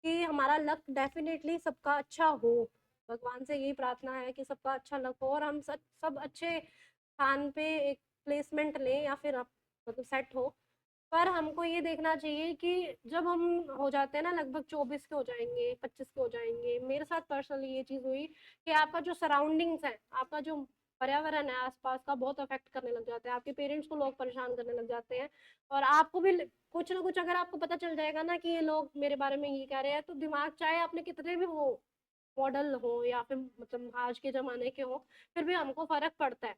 कि हमारा लक डेफिनेटली सबका अच्छा हो, भगवान से यही प्रार्थना है कि सबका अच्छा लक हो और हम सब अच्छे स्थान पे एक प्लेसमेंट लें या फिर आप मतलब सेट हो। पर हमको ये देखना चाहिए कि जब हम हो जाते हैं ना, लगभग 24 के हो जाएंगे, 25 के हो जाएंगे, मेरे साथ पर्सनली ये चीज़ हुई कि आपका जो सराउंडिंग्स है, आपका जो पर्यावरण है आसपास का, बहुत अफेक्ट करने लग जाते हैं। आपके पेरेंट्स को लोग परेशान करने लग जाते हैं और आपको भी कुछ ना कुछ, अगर आपको पता चल जाएगा ना कि ये लोग मेरे बारे में ये कह रहे हैं, तो दिमाग चाहे आपने कितने भी हो मॉडल हो या फिर मतलब आज के ज़माने के हो, फिर भी हमको फ़र्क पड़ता है।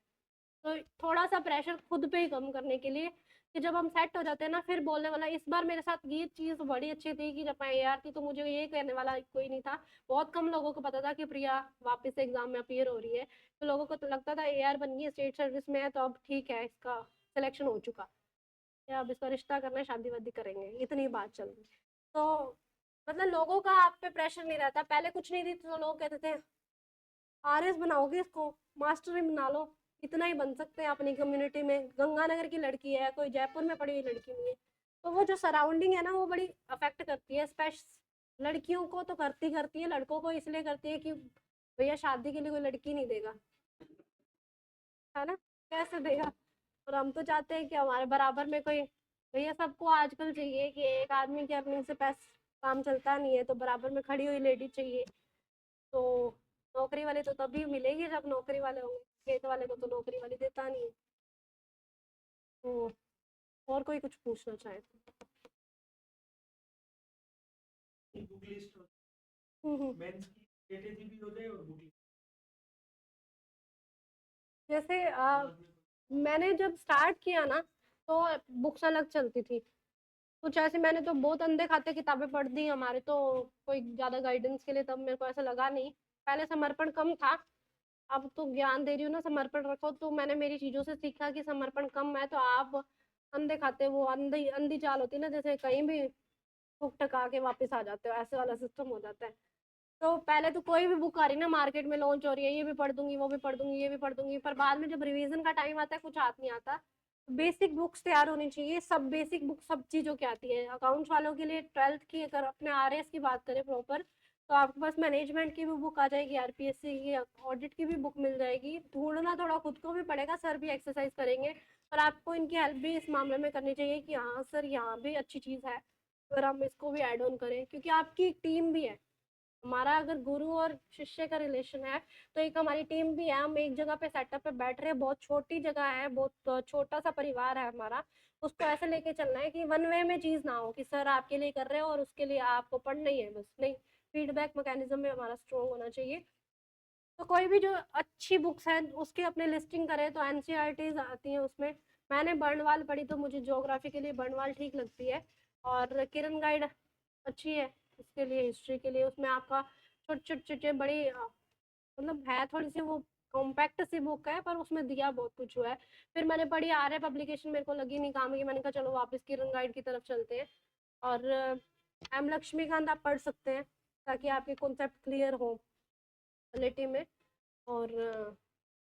तो थोड़ा सा प्रेशर खुद पे ही कम करने के लिए, कि जब हम सेट हो जाते हैं ना, फिर बोलने वाला, इस बार मेरे साथ ये चीज़ बड़ी अच्छी थी कि जब मैं एआर थी तो मुझे ये कहने वाला कोई नहीं था। बहुत कम लोगों को पता था कि प्रिया वापस से एग्जाम में अपीयर हो रही है। तो लोगों को तो लगता था एआर बन गई, स्टेट सर्विस में है, तो अब ठीक है, इसका सिलेक्शन हो चुका, या अब इसका रिश्ता करना है, शादी वादी करेंगे, इतनी बात चल रही। तो मतलब लोगों का आप पे प्रेशर नहीं रहता। पहले कुछ नहीं थी तो लोग कहते थे आरएस बनाओगे इसको, मास्टर ही बना लो, इतना ही बन सकते हैं अपनी कम्युनिटी में, गंगानगर की लड़की है, कोई जयपुर में पढ़ी हुई लड़की नहीं है। तो वो जो सराउंडिंग है ना, वो बड़ी अफेक्ट करती है। स्पेशल लड़कियों को तो करती करती है, लड़कों को इसलिए करती है कि भैया शादी के लिए कोई लड़की नहीं देगा, है ना, कैसे देगा। और हम तो चाहते हैं कि हमारे बराबर में कोई, भैया सबको आजकल चाहिए कि एक आदमी की अर्निंग से पैसा काम चलता नहीं है, तो बराबर में खड़ी हुई लेडी चाहिए। तो नौकरी वाले तो तभी मिलेगी जब नौकरी वाले होंगे, खेत वाले को तो नौकरी वाली देता नहीं है। तो और कोई कुछ पूछना चाहे तो? बुक लिस्ट मेंस की स्ट्रेटेजी भी हो जाए और बुक लिस्ट जैसे मैंने जब स्टार्ट किया ना, तो बुक्स अलग चलती थी कुछ ऐसे। मैंने तो बहुत अंधे खाते किताबें पढ़ दी हमारे, तो कोई ज्यादा गाइडेंस के लिए तब मेरे को ऐसा लगा नहीं। पहले समर्पण कम था, अब तो ज्ञान दे रही हूँ ना, समर्पण रखो। तो मैंने मेरी चीजों से सीखा कि समर्पण कम है, तो आप अंधे खाते, वो अंधी अंधी चाल होती है ना, जैसे कहीं भी फूक टका के वापस आ जाते हो, ऐसे वाला सिस्टम हो जाता है। तो पहले तो कोई भी बुक आ रही ना मार्केट में लॉन्च हो रही है, ये भी पढ़ दूंगी, वो भी पढ़ दूंगी, ये भी पढ़ दूंगी, पर बाद में जब रिवीजन का टाइम आता है कुछ हाथ नहीं आता। बेसिक बुक्स तैयार होनी चाहिए, सब बेसिक बुक सब चीज़ों की आती है। अकाउंट्स वालों के लिए 12th की, अगर अपने आरएस की बात करें प्रॉपर, तो आपके पास मैनेजमेंट की भी बुक आ जाएगी, आरपीएससी की ऑडिट की भी बुक मिल जाएगी। ढूंढना थोड़ा खुद को भी पड़ेगा, सर भी एक्सरसाइज करेंगे, और आपको इनकी हेल्प भी इस मामले में करनी चाहिए कि हाँ सर यहाँ भी अच्छी चीज़ है, अगर हम इसको भी ऐड ऑन करें, क्योंकि आपकी एक टीम भी है। हमारा अगर गुरु और शिष्य का रिलेशन है, तो एक हमारी टीम भी है। हम एक जगह पे सेटअप पे बैठ रहे हैं, बहुत छोटी जगह है, बहुत छोटा सा परिवार है हमारा। उसको ऐसे लेके चलना है कि वन वे में चीज ना हो कि सर आपके लिए कर रहे हो और उसके लिए आपको पढ़ना ही है बस, नहीं। फीडबैक मैकेनिज्म में हमारा स्ट्रॉन्ग होना चाहिए। तो कोई भी जो अच्छी बुक्स है उसकी अपने लिस्टिंग करें, तो एनसीईआरटीज आती हैं उसमें। मैंने बर्नवाल पढ़ी, तो मुझे ज्योग्राफी के लिए बर्नवाल ठीक लगती है। और किरण गाइड अच्छी है इसके लिए, हिस्ट्री के लिए। उसमें आपका छोटे छोटे छोटे बड़ी मतलब है, थोड़ी सी वो कॉम्पैक्ट सी बुक है, पर उसमें दिया बहुत कुछ हुआ है। फिर मैंने पढ़ी आर्य पब्लिकेशन, मेरे को लगी नहीं काम की, मैंने कहा चलो वापस किरण गाइड की तरफ चलते हैं। और एम लक्ष्मीकांत आप पढ़ सकते हैं, ताकि आपके कॉन्सेप्ट क्लियर हो पॉलिटी में। और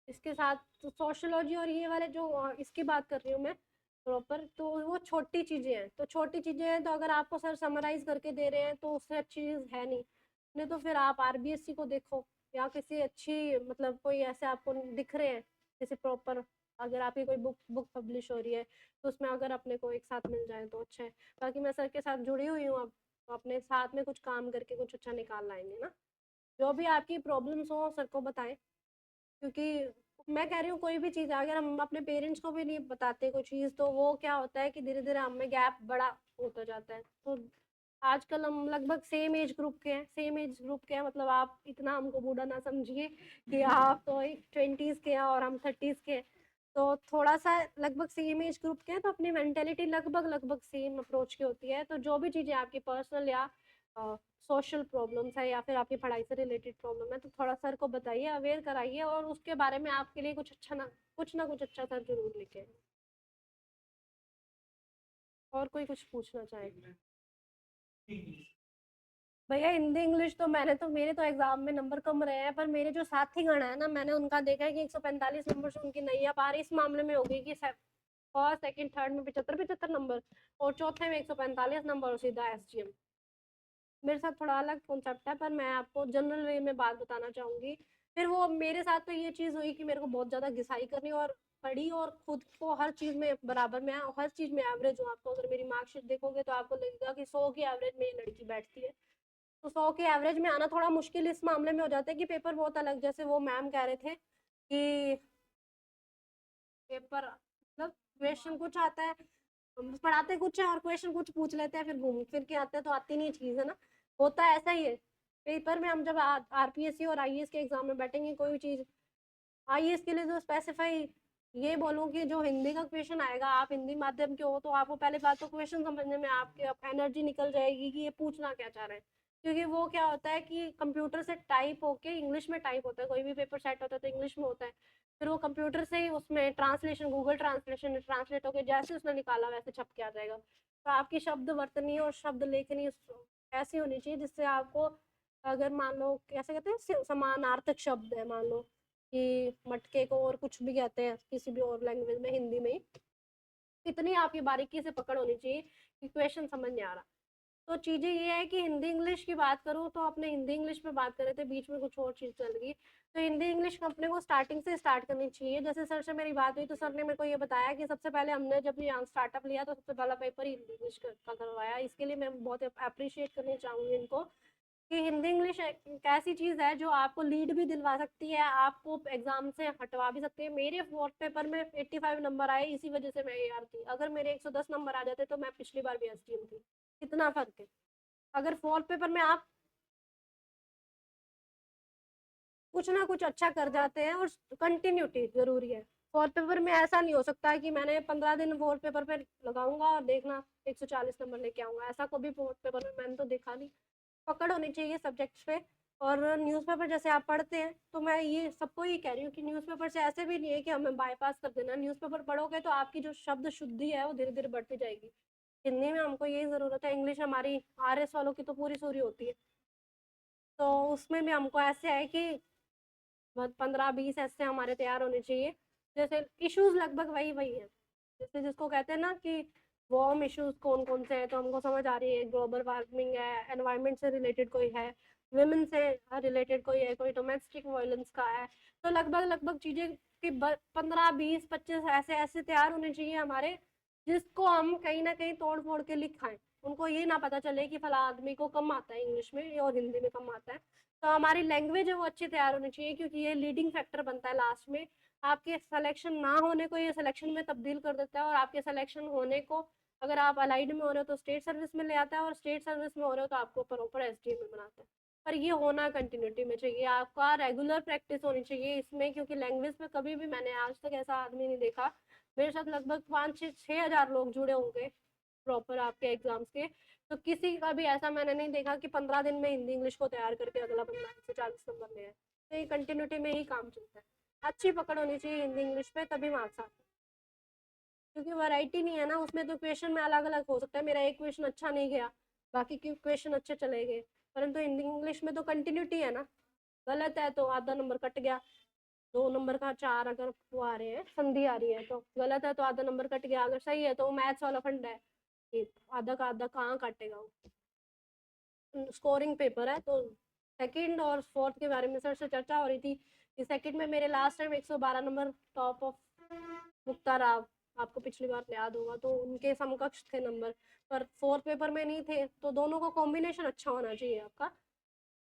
इसके साथ तो सोशोलॉजी और ये वाले जो इसकी बात कर रही हूँ मैं प्रॉपर, तो वो छोटी चीज़ें हैं। तो छोटी चीज़ें हैं, तो अगर आपको सर समराइज करके दे रहे हैं तो उससे अच्छी चीज़ है नहीं। नहीं तो फिर आप आरबीएससी को देखो, या किसी अच्छी मतलब कोई ऐसे आपको दिख रहे हैं जैसे प्रॉपर, अगर आपकी कोई बुक पब्लिश हो रही है, तो उसमें अगर अपने को एक साथ मिल जाए तो अच्छा है। बाकी मैं सर के साथ जुड़ी हुई हूँ, अब तो अपने साथ में कुछ काम करके कुछ अच्छा निकाल लाएंगे ना। जो भी आपकी प्रॉब्लम्स हो सर को बताएं, क्योंकि मैं कह रही हूँ कोई भी चीज़ अगर हम अपने पेरेंट्स को भी नहीं बताते कोई चीज़, तो वो क्या होता है कि धीरे धीरे हम में गैप बड़ा होता जाता है। तो आजकल हम लगभग सेम एज ग्रुप के हैं, सेम एज ग्रुप के हैं, मतलब आप इतना हमको बूढ़ा ना समझिए कि आप तो 20s के हैं और हम 30s के हैं। तो थोड़ा सा लगभग सेम एज ग्रुप के हैं, तो अपनी मेंटेलिटी लगभग लगभग सेम अप्रोच की होती है। तो जो भी चीज़ें आपकी पर्सनल या सोशल प्रॉब्लम्स है या फिर आपकी पढ़ाई से रिलेटेड प्रॉब्लम है, तो थोड़ा सर को बताइए, अवेयर कराइए, और उसके बारे में आपके लिए कुछ ना कुछ अच्छा सर जरूर लिखे हैं। और कोई कुछ पूछना चाहेगा? इंग्लिश। भैया हिंदी इंग्लिश तो मैंने तो मेरे तो एग्जाम में नंबर कम रहे हैं, पर मेरे जो साथी गण है ना, मैंने उनका देखा है कि 145 नंबर से उनकी नहीं आ पा रही। इस मामले में होगी कि फर्स्ट सेकंड थर्ड में 75 नंबर, और चौथे में 145 नंबर, और सीधा एसडीएम। मेरे साथ थोड़ा अलग कॉन्सेप्ट है, पर मैं आपको जनरल वे में बात बताना चाहूंगी। फिर वो मेरे साथ तो ये चीज़ हुई कि मेरे को बहुत ज़्यादा घिसाई करनी और पड़ी, और खुद को हर चीज़ में बराबर में हर चीज़ में एवरेज हूँ। आपको अगर मेरी मार्कशीट देखोगे तो आपको लगेगा कि 100 की एवरेज में ये लड़की बैठती है। तो 100 के एवरेज में आना थोड़ा मुश्किल इस मामले में हो जाता है कि पेपर बहुत अलग, जैसे वो मैम कह रहे थे कि पेपर मतलब क्वेश्चन कुछ आता है, हम पढ़ाते कुछ है और क्वेश्चन कुछ पूछ लेते हैं, फिर घूम फिर के आते हैं तो आती नहीं चीज है ना। होता है ऐसा ही है। पेपर में हम जब आरपीएससी और आईएएस के एग्जाम में बैठेंगे, कोई भी चीज आईएएस के लिए जो स्पेसिफाई ये बोलूं कि जो हिंदी का क्वेश्चन आएगा, आप हिंदी माध्यम के हो तो आपको पहले बात तो क्वेश्चन समझने में आपके एनर्जी निकल जाएगी कि ये पूछना क्या चाह रहे हैं। क्योंकि वो क्या होता है कि कंप्यूटर से टाइप होके इंग्लिश में टाइप होता है, कोई भी पेपर सेट होता है तो इंग्लिश में होता है। फिर वो कंप्यूटर से ही उसमें ट्रांसलेशन, गूगल ट्रांसलेशन ट्रांसलेट होकर जैसे उसने निकाला वैसे छप के आ जाएगा। तो आपकी शब्द वर्तनी और शब्द लेखनी ऐसी होनी चाहिए जिससे आपको, अगर मान लो कैसे कहते हैं, समानार्थक शब्द है, मान लो कि मटके को और कुछ भी कहते हैं किसी भी और लैंग्वेज में, हिंदी में, इतनी आपकी बारीकी से पकड़ होनी चाहिए कि क्वेश्चन समझ नहीं आ रहा। तो चीजें ये है कि हिंदी इंग्लिश की बात करूँ तो अपने हिंदी इंग्लिश में बात कर रहे थे, बीच में कुछ और चीज चल गई। तो हिंदी इंग्लिश अपने को स्टार्टिंग से स्टार्ट करनी चाहिए। जैसे सर से मेरी बात हुई तो सर ने मेरे को ये बताया कि सबसे पहले हमने जब यहाँ स्टार्टअप लिया तो सबसे पहला पेपर ही हिंदी इंग्लिश का करवाया। इसके लिए मैं बहुत अप्रिशिएट करनी चाहूंगी इनको, कि हिंदी इंग्लिश एक ऐसी चीज है जो आपको लीड भी दिलवा सकती है, आपको एग्जाम से हटवा भी सकती है। मेरे फोर्थ पेपर में 85 नंबर आए, इसी वजह से मैं एआर थी। अगर मेरे 110 नंबर आ जाते तो मैं पिछली बार भी एसडीएम थी। कितना फर्क है। अगर फोर्थ पेपर में आप कुछ ना कुछ अच्छा कर जाते हैं, और कंटिन्यूटी जरूरी है। फोर्थ पेपर में ऐसा नहीं हो सकता है कि मैंने 15 दिन फोर्थ पेपर पे लगाऊंगा और देखना 140 नंबर लेके आऊंगा। ऐसा कभी फोर्थ पेपर में मैंने तो देखा नहीं। पकड़ होनी चाहिए सब्जेक्ट्स पे। और न्यूज़पेपर जैसे आप पढ़ते हैं, तो मैं ये सबको ही कह रही हूँ कि न्यूज़पेपर से ऐसे भी नहीं है कि हमें बाईपास कर देना। न्यूज़पेपर पढ़ोगे तो आपकी जो शब्द शुद्धि है वो धीरे धीरे बढ़ती जाएगी। हिंदी में हमको यही जरूरत है। इंग्लिश हमारी आरएस वालों की तो पूरी सूरी होती है, तो उसमें भी हमको ऐसे है कि 15-20 ऐसे हमारे तैयार होने चाहिए। जैसे इश्यूज लगभग वही वही है, जैसे जिसको कहते हैं ना कि वार्म इश्यूज कौन कौन से हैं, तो हमको समझ आ रही है, ग्लोबल वार्मिंग है, एनवायरनमेंट से रिलेटेड कोई है, विमेन से रिलेटेड कोई है, कोई डोमेस्टिक वायलेंस का है। तो लगभग लगभग चीजें कि 15-20-25 ऐसे ऐसे तैयार होने चाहिए हमारे, जिसको हम कहीं ना कहीं तोड़ फोड़ के लिखाएं। उनको ये ना पता चले कि फला आदमी को कम आता है इंग्लिश में और हिंदी में कम आता है। तो हमारी लैंग्वेज है वो अच्छी तैयार होनी चाहिए, क्योंकि ये लीडिंग फैक्टर बनता है लास्ट में। आपके सिलेक्शन ना होने को ये सिलेक्शन में तब्दील कर देता है, और आपके सिलेक्शन होने को, अगर आप अलाइड में हो रहे हो तो स्टेट सर्विस में ले आता है, और स्टेट सर्विस में हो रहे हो तो आपको प्रॉपर एसडीए में बनाता है। पर ये होना कंटिन्यूटी में चाहिए, आपका रेगुलर प्रैक्टिस होनी चाहिए इसमें, क्योंकि लैंग्वेज में कभी भी मैंने आज तक ऐसा आदमी नहीं देखा। मेरे साथ लगभग 5-6 हजार लोग जुड़े होंगे प्रॉपर आपके एग्जाम्स के, तो किसी का भी ऐसा मैंने नहीं देखा कि 15 दिन में हिंदी इंग्लिश को तैयार करके अगला बंदा 140 नंबर ले आए। तो ये कंटिन्यूटी में ही काम चलता है। अच्छी पकड़ होनी चाहिए हिंदी इंग्लिश पे, तभी मार्क्स आते हैं। क्योंकि वैरायटी नहीं है ना उसमें, तो क्वेश्चन में अलग अलग हो सकता है। मेरा एक क्वेश्चन अच्छा नहीं गया, बाकी के क्वेश्चन अच्छे चले गए। परंतु हिंदी इंग्लिश में तो कंटिन्यूटी है ना। गलत है तो आधा नंबर कट गया। 2 नंबर का 4 अगर वो आ रहे हैं, संधि आ रही है, तो गलत है तो आधा नंबर कट गया। अगर सही है तो मैथ्स वाला फंडा है कि आधा का आधा कहाँ काटेगा वो। स्कोरिंग पेपर है, तो सेकंड और फोर्थ के बारे में सर से चर्चा हो रही थी कि सेकंड में मेरे last time 112 number top of Mukta Rao, आपको पिछली बार याद होगा, तो उनके समकक्ष थे नंबर। पर फोर्थ पेपर में नहीं थे। तो दोनों का कॉम्बिनेशन अच्छा होना चाहिए आपका,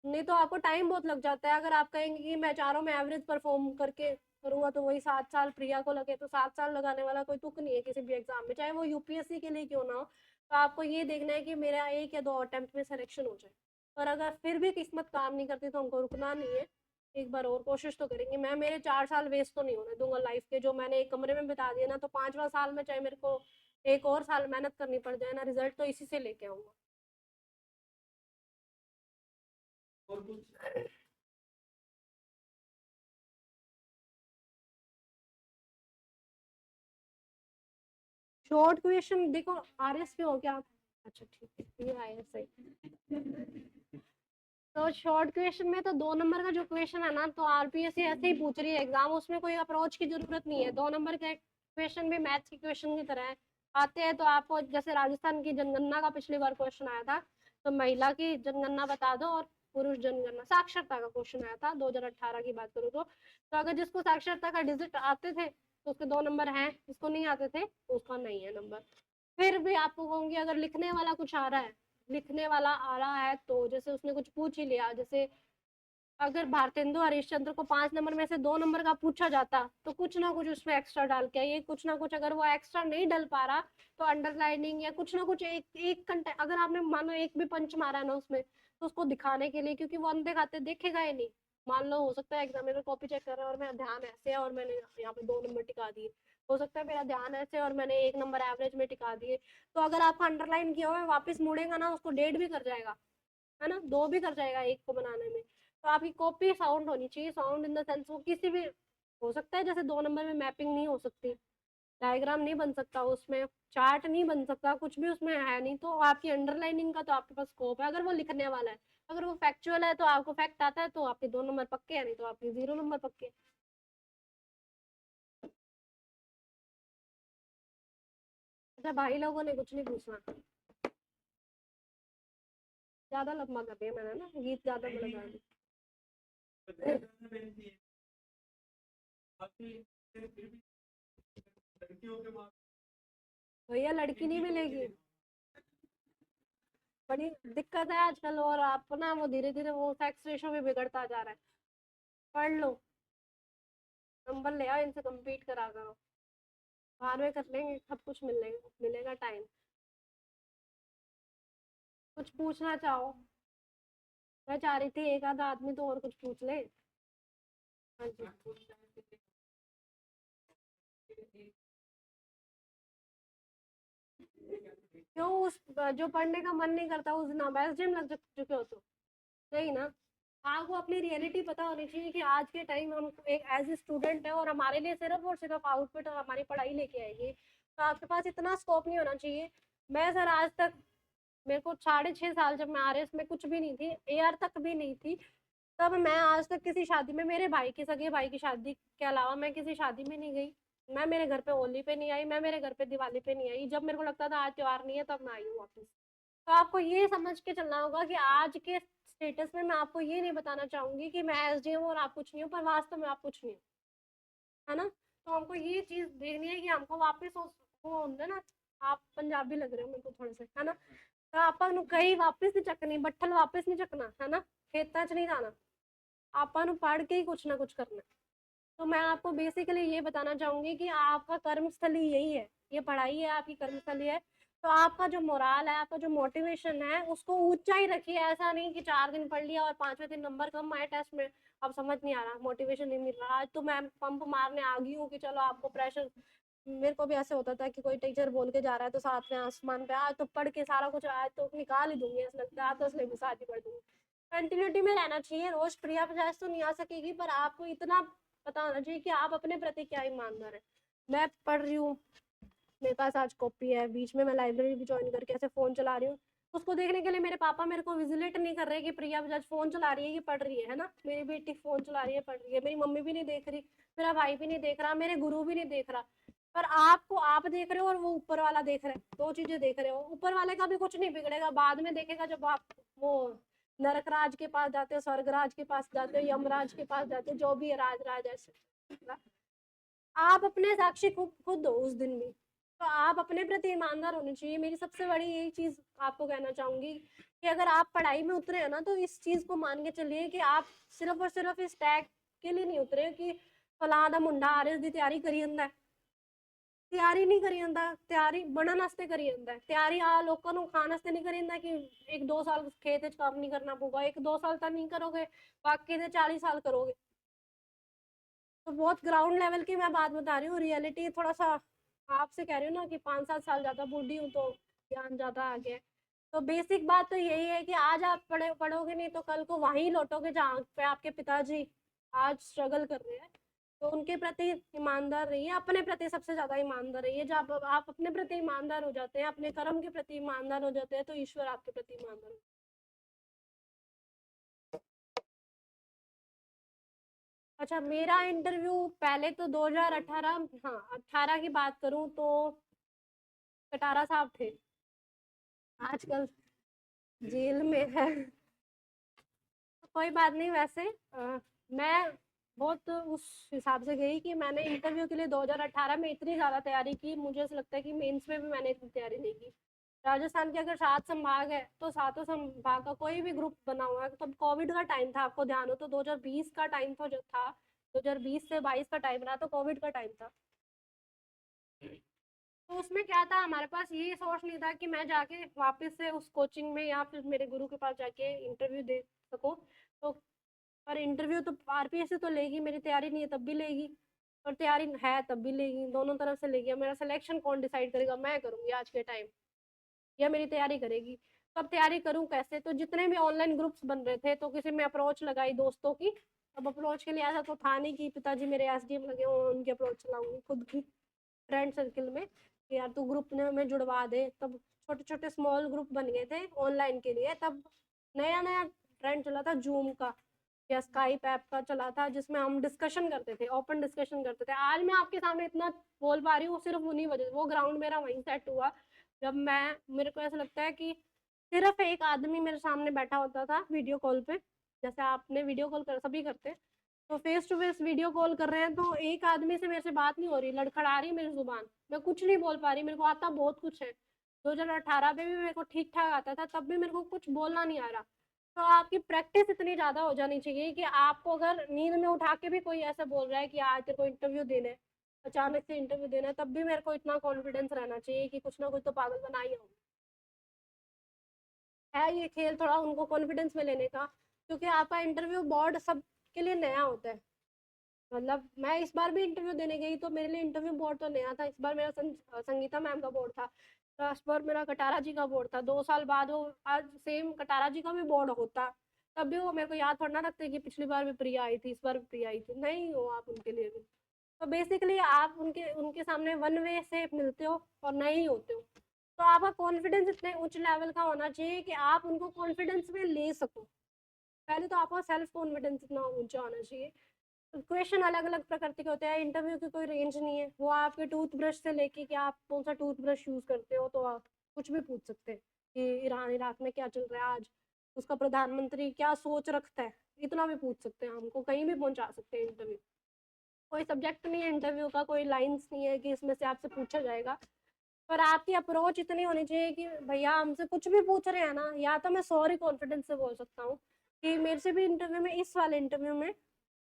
नहीं तो आपको टाइम बहुत लग जाता है। अगर आप कहेंगे कि मैं चारों में एवरेज परफॉर्म करके करूंगा तो वही 7 साल प्रिया को लगे, तो 7 साल लगाने वाला कोई तुक नहीं है किसी भी एग्जाम में, चाहे वो यूपीएससी के लिए क्यों ना हो। तो आपको ये देखना है कि मेरा 1 या 2 अटेम्प्ट में सिलेक्शन हो जाए। पर अगर फिर भी किस्मत काम नहीं करती तो हमको रुकना नहीं है, एक बार और कोशिश तो करेंगे। मैं मेरे 4 साल वेस्ट तो नहीं होने दूंगा लाइफ के, जो मैंने एक कमरे में बिता दिए ना, तो 5वां साल में चाहे मेरे को एक और साल मेहनत करनी पड़ जाए ना, रिजल्ट तो इसी से लेके आऊंगा। और कुछ शॉर्ट क्वेश्चन देखो, आरएस पे हो क्या आप? अच्छा ठीक है, ये आया सही। तो शॉर्ट क्वेश्चन में तो 2 नंबर का जो क्वेश्चन है ना, तो आरपीएससी ऐसे ही पूछ रही है एग्जाम, उसमें कोई अप्रोच की जरूरत नहीं है। 2 नंबर का क्वेश्चन भी मैथ्स के क्वेश्चन की तरह है। आते हैं तो आपको जैसे राजस्थान की जनगणना का पिछली बार क्वेश्चन आया था, तो महिला की जनगणना बता दो और पुरुष जनगणना, साक्षरता का क्वेश्चन आया था 2018 की बात करूँ तो अगर जिसको साक्षरता का डिजिट आते थे तो उसके 2 नंबर हैं, जिसको नहीं आते थे तो उसका नहीं है नंबर। फिर भी आपको कहूंगी अगर लिखने वाला कुछ आ रहा है, लिखने वाला आ रहा है तो जैसे उसने कुछ पूछ ही लिया, जैसे अगर भारतेंदु हरिश्चंद्र को 5 नंबर में से 2 नंबर का पूछा जाता तो कुछ ना कुछ उसमें एक्स्ट्रा डाल के आइए, कुछ ना कुछ। अगर वो एक्स्ट्रा नहीं डल पा रहा तो अंडरलाइनिंग या कुछ ना कुछ एक एक कंटेंट, अगर आपने मानो एक भी पंच मारा है ना उसमें, तो उसको दिखाने के लिए, क्योंकि वो अंधे खाते देखेगा ही नहीं। मान लो हो सकता है एग्जामिनर कॉपी चेक कर रहा है और मेरा ध्यान ऐसे है और मैंने यहाँ पे 2 नंबर टिका दिए, हो सकता है मेरा ध्यान ऐसे और मैंने 1 नंबर एवरेज में टिका दिए। तो अगर आपका अंडरलाइन किया हुआ है वापस मुड़ेगा ना, उसको 1.5 भी कर जाएगा, है ना, 2 भी कर जाएगा एक को बनाने में। तो आपकी कॉपी साउंड होनी चाहिए, साउंड इन द सेंस वो किसी भी, हो सकता है जैसे 2 नंबर में मैपिंग नहीं हो सकती, डायग्राम नहीं बन सकता उसमें, चार्ट नहीं बन सकता, कुछ भी उसमें है नहीं, तो आपकी अंडरलाइनिंग का तो आपके पास स्कोप है अगर वो लिखने वाला है। अगर वो फैक्चुअल है तो आपको फैक्ट आता है तो आपके 2 नंबर पक्के हैं, नहीं तो आपके 0 नंबर पक्के हैं। अच्छा भाई लोगों ने कुछ नहीं पूछना, ज्यादा लंबा कर दिया मैंने ना, गीत ज्यादा लगा दी। बेनती है आपकी, फिर भी लड़कियों के मार्क्स भैया लड़की नहीं मिलेगी, बड़ी दिक्कत है आजकल। और आप ना वो धीरे धीरे वो सेक्स रेशो भी बिगड़ता जा रहा है। पढ़ लो, नंबर ले आओ, इनसे कम्पीट करा करो, बाद में कर लेंगे, सब कुछ मिलेगा, मिलेगा टाइम। कुछ पूछना चाहो? मैं चाह रही थी एक आधा आदमी तो और कुछ पूछ ले। हाँ जी। क्यों, उस जो पढ़ने का मन नहीं करता उस दिन आप एस जिम लग चुके हो तो सही ना। आपको अपनी रियलिटी पता होनी चाहिए कि आज के टाइम हम एक एज ए स्टूडेंट है और हमारे लिए सिर्फ और सिर्फ आउटपुट हमारी पढ़ाई लेके आएगी, तो आपके पास इतना स्कोप नहीं होना चाहिए। मैं सर आज तक, मेरे को 6.5 साल जब मैं आरएस में कुछ भी नहीं थी, एआर तक भी नहीं थी, तब मैं आज तक किसी शादी में, मेरे भाई की सगे भाई की शादी के अलावा मैं किसी शादी में नहीं गई। मैं मेरे घर पे होली पे नहीं आई, मैं मेरे घर पे दिवाली पे नहीं आई, जब मेरे को लगता था आज त्योहार नहीं है तब मैं आई हूँ वापस। तो आपको ये समझ के चलना होगा कि आज के स्टेटस में मैं आपको ये नहीं बताना चाहूंगी कि मैं एसडी हूँ और आप कुछ नहीं हो, पर वास्तव में आप कुछ नहीं हो, है ना। तो हमको ये चीज देखनी है कि हमको वापस वो होता है ना, आप पंजाबी लग रहे हो मेरे को थोड़े से, है ना। तो आपा नु कहीं वापस नहीं चकनी, बट्ठल वापस नहीं चकना, है ना, खेता च नहीं जाना, आपा नु पढ़ के ही कुछ ना कुछ करना है। तो मैं आपको बेसिकली ये बताना चाहूंगी कि आपका कर्मस्थली यही है, ये पढ़ाई है आपकी कर्मस्थली है। तो आपका जो मोराल है, आपका जो मोटिवेशन है, उसको ऊंचा ही रखिए। ऐसा नहीं कि 4 दिन पढ़ लिया और 5वें दिन नंबर कम आए टेस्ट में, अब समझ नहीं आ रहा, मोटिवेशन नहीं मिल रहा। आज तो मैं पंप मारने आ गई हूँ कि चलो आपको प्रेशर, मेरे को भी ऐसे होता था कि कोई टीचर बोल के जा रहा है तो साथ में आसमान पे, आज तो पढ़ के सारा कुछ आज तो निकाल ही दूंगी, ऐसा लगता है आज तो सिलेबस आज ही पढ़ दूंगी। कंटिन्यूटी में रहना चाहिए, रोज प्रिया 50 तो नहीं आ सकेगी, पर आपको इतना पता होना चाहिए कि आप अपने प्रति क्या ईमानदार है। मैं पढ़ रही हूँ, मेरे पास आज कॉपी है, बीच में मैं लाइब्रेरी भी ज्वाइन करके ऐसे फोन चला रही हूँ, उसको देखने के लिए मेरे पापा मेरे को विजिलेट नहीं कर रहे कि प्रिया बजाज फोन चला रही है, ये पढ़ रही है ना, मेरी बेटी फोन चला रही है पढ़ रही है, मेरी मम्मी भी नहीं देख रही, मेरा भाई भी नहीं देख रहा, मेरे गुरु भी नहीं देख रहा। पर आपको, आप देख रहे हो और वो ऊपर वाला देख रहे हैं, 2 चीजें देख रहे हो। ऊपर वाले का भी कुछ नहीं बिगड़ेगा, बाद में देखेगा जब आप वो नरक राज के पास जाते हो, स्वर्ग राज के पास जाते हो, यमराज के पास जाते हो, जो भी है राज राज ऐसे। आप अपने साक्षी खुद हो उस दिन भी, तो आप अपने प्रति ईमानदार होने चाहिए। मेरी सबसे बड़ी यही चीज आपको कहना चाहूंगी कि अगर आप पढ़ाई में उतरे हैं ना, तो इस चीज को मान के चलिए कि आप सिर्फ और सिर्फ इस टैग के लिए नहीं उतरे कि फलां दा मुंडा आरएस दी तैयारी करी जंदा है। तैयारी नहीं करी जंदा, तैयारी बनन वास्ते करी जंदा है, तैयारी आ लोकां नूं खाण वास्ते नहीं करी जंदा कि 1-2 साल खेत च काम नहीं करना पਊਗਾ, 1-2 साल तक नहीं करोगे, बाकी दे 40 साल करोगे। तो बहुत ग्राउंड लेवल की मैं बात बता रही हूँ, रियलिटी थोड़ा सा आपसे कह रही हूँ ना कि 5-7 साल ज्यादा बूढ़ी हूँ तो ज्ञान ज्यादा आ गया है। तो बेसिक बात तो यही है कि आज आप पढ़ोगे नहीं तो कल को वहीं लौटोगे जहाँ पे आपके पिताजी आज स्ट्रगल कर रहे हैं। तो उनके प्रति ईमानदार रहिए, अपने प्रति सबसे ज्यादा ईमानदार रहिए। जब आप अपने प्रति ईमानदार हो जाते हैं, अपने कर्म के प्रति ईमानदार हो जाते हैं, तो ईश्वर आपके प्रति ईमानदार हो। अच्छा, मेरा इंटरव्यू पहले तो 2018, हाँ 18 की बात करूं तो कटारा साहब थे, आजकल जेल में है। कोई बात नहीं। वैसे मैं बहुत उस हिसाब से गई कि मैंने इंटरव्यू के लिए 2018 में इतनी ज़्यादा तैयारी की, मुझे ऐसा लगता है कि मेंस में भी मैंने इतनी तैयारी नहीं की। राजस्थान के अगर 7 संभाग है तो सातों संभाग का कोई भी ग्रुप बना हुआ है। तब कोविड का टाइम था, आपको ध्यान हो तो 2020 का टाइम था, जो था 2020 से 22 का टाइम रहा, तो कोविड का टाइम था। तो उसमें क्या था, हमारे पास ये सोच नहीं था कि मैं जाके वापस से उस कोचिंग में या फिर मेरे गुरु के पास जाके इंटरव्यू दे सकूं। तो पर इंटरव्यू तो आरपीएस से तो लेगी, मेरी तैयारी नहीं है तब भी लेगी, और तैयारी है तब भी लेगी, दोनों तरफ से लेगी। अब मेरा सिलेक्शन कौन डिसाइड करेगा? मैं करूंगी आज के टाइम, या मेरी तैयारी करेगी? तो अब तैयारी करूं कैसे? तो जितने भी ऑनलाइन ग्रुप्स बन रहे थे, तो किसी में अप्रोच लगाई दोस्तों की। अब अप्रोच के लिए ऐसा तो था नहीं कि पिताजी मेरे एसडीएम लगे हों, उनकी अप्रोच चलाऊंगी, खुद की फ्रेंड सर्किल में कि यार तू ग्रुप में जुड़वा दे। तब छोटे छोटे स्मॉल ग्रुप बन गए थे ऑनलाइन के लिए। तब नया नया ट्रेंड चला था जूम का या स्काइप ऐप का चला था, जिसमें हम डिस्कशन करते थे, ओपन डिस्कशन करते थे। आज मैं आपके सामने इतना बोल पा रही हूँ सिर्फ उन्हीं वजह से। वो ग्राउंड मेरा वहीं सेट हुआ जब मेरे को ऐसा लगता है कि सिर्फ एक आदमी मेरे सामने बैठा होता था वीडियो कॉल पे, जैसे आपने वीडियो कॉल कर सभी करते हैं, तो face to face video call कर रहे हैं, तो एक आदमी से मेरे से बात नहीं हो रही, लड़खड़ा रही मेरी जुबान, मैं कुछ नहीं बोल पा रही। मेरे को आता बहुत कुछ है, 2018 में भी मेरे को ठीक ठाक आता था, तब भी मेरे को कुछ बोलना नहीं आ रहा। तो आपकी प्रैक्टिस इतनी ज्यादा हो जानी चाहिए कि आपको अगर नींद में उठा के भी कोई ऐसा बोल रहा है कि आज तेरे को इंटरव्यू देना है, अचानक से इंटरव्यू देना है, तब भी मेरे को इतना कॉन्फिडेंस रहना चाहिए कि कुछ ना कुछ तो पागल बना ही होगा। है ये खेल थोड़ा उनको कॉन्फिडेंस में लेने का, क्योंकि आपका इंटरव्यू बोर्ड सबके लिए नया होता है। मतलब मैं इस बार भी इंटरव्यू देने गई तो मेरे लिए इंटरव्यू बोर्ड तो नया था। इस बार मेरा संगीता मैम का बोर्ड था, लास्ट बार मेरा कटारा जी का बोर्ड था। 2 साल बाद वो आज सेम कटारा जी का भी बोर्ड होता, तब भी वो मेरे को याद थोड़ा ना रखते कि पिछली बार भी प्रिया आई थी, इस बार भी प्रिया आई थी। नहीं हो आप उनके लिए भी। तो बेसिकली आप उनके उनके सामने वन वे से मिलते हो और नहीं होते हो। तो आपका कॉन्फिडेंस इतने उच्च लेवल का होना चाहिए कि आप उनको कॉन्फिडेंस में ले सको। पहले तो आपका सेल्फ कॉन्फिडेंस इतना ऊंचा होना चाहिए। क्वेश्चन अलग अलग प्रकृति के होते हैं, इंटरव्यू की कोई रेंज नहीं है। वो आपके टूथब्रश से लेके कि आप कौन सा टूथब्रश यूज करते हो, तो आप कुछ भी पूछ सकते हैं कि ईरान इराक में क्या चल रहा है आज, उसका प्रधानमंत्री क्या सोच रखता है, इतना भी पूछ सकते हैं। हमको कहीं भी पहुंचा सकते हैं इंटरव्यू। कोई सब्जेक्ट नहीं है इंटरव्यू का, कोई लाइंस नहीं है कि इसमें से आपसे पूछा जाएगा। पर आपकी अप्रोच इतनी होनी चाहिए कि भैया हमसे कुछ भी पूछ रहे हैं ना, या तो मैं सॉरी कॉन्फिडेंस से बोल सकता हूँ कि मेरे से भी इंटरव्यू में, इस वाले इंटरव्यू में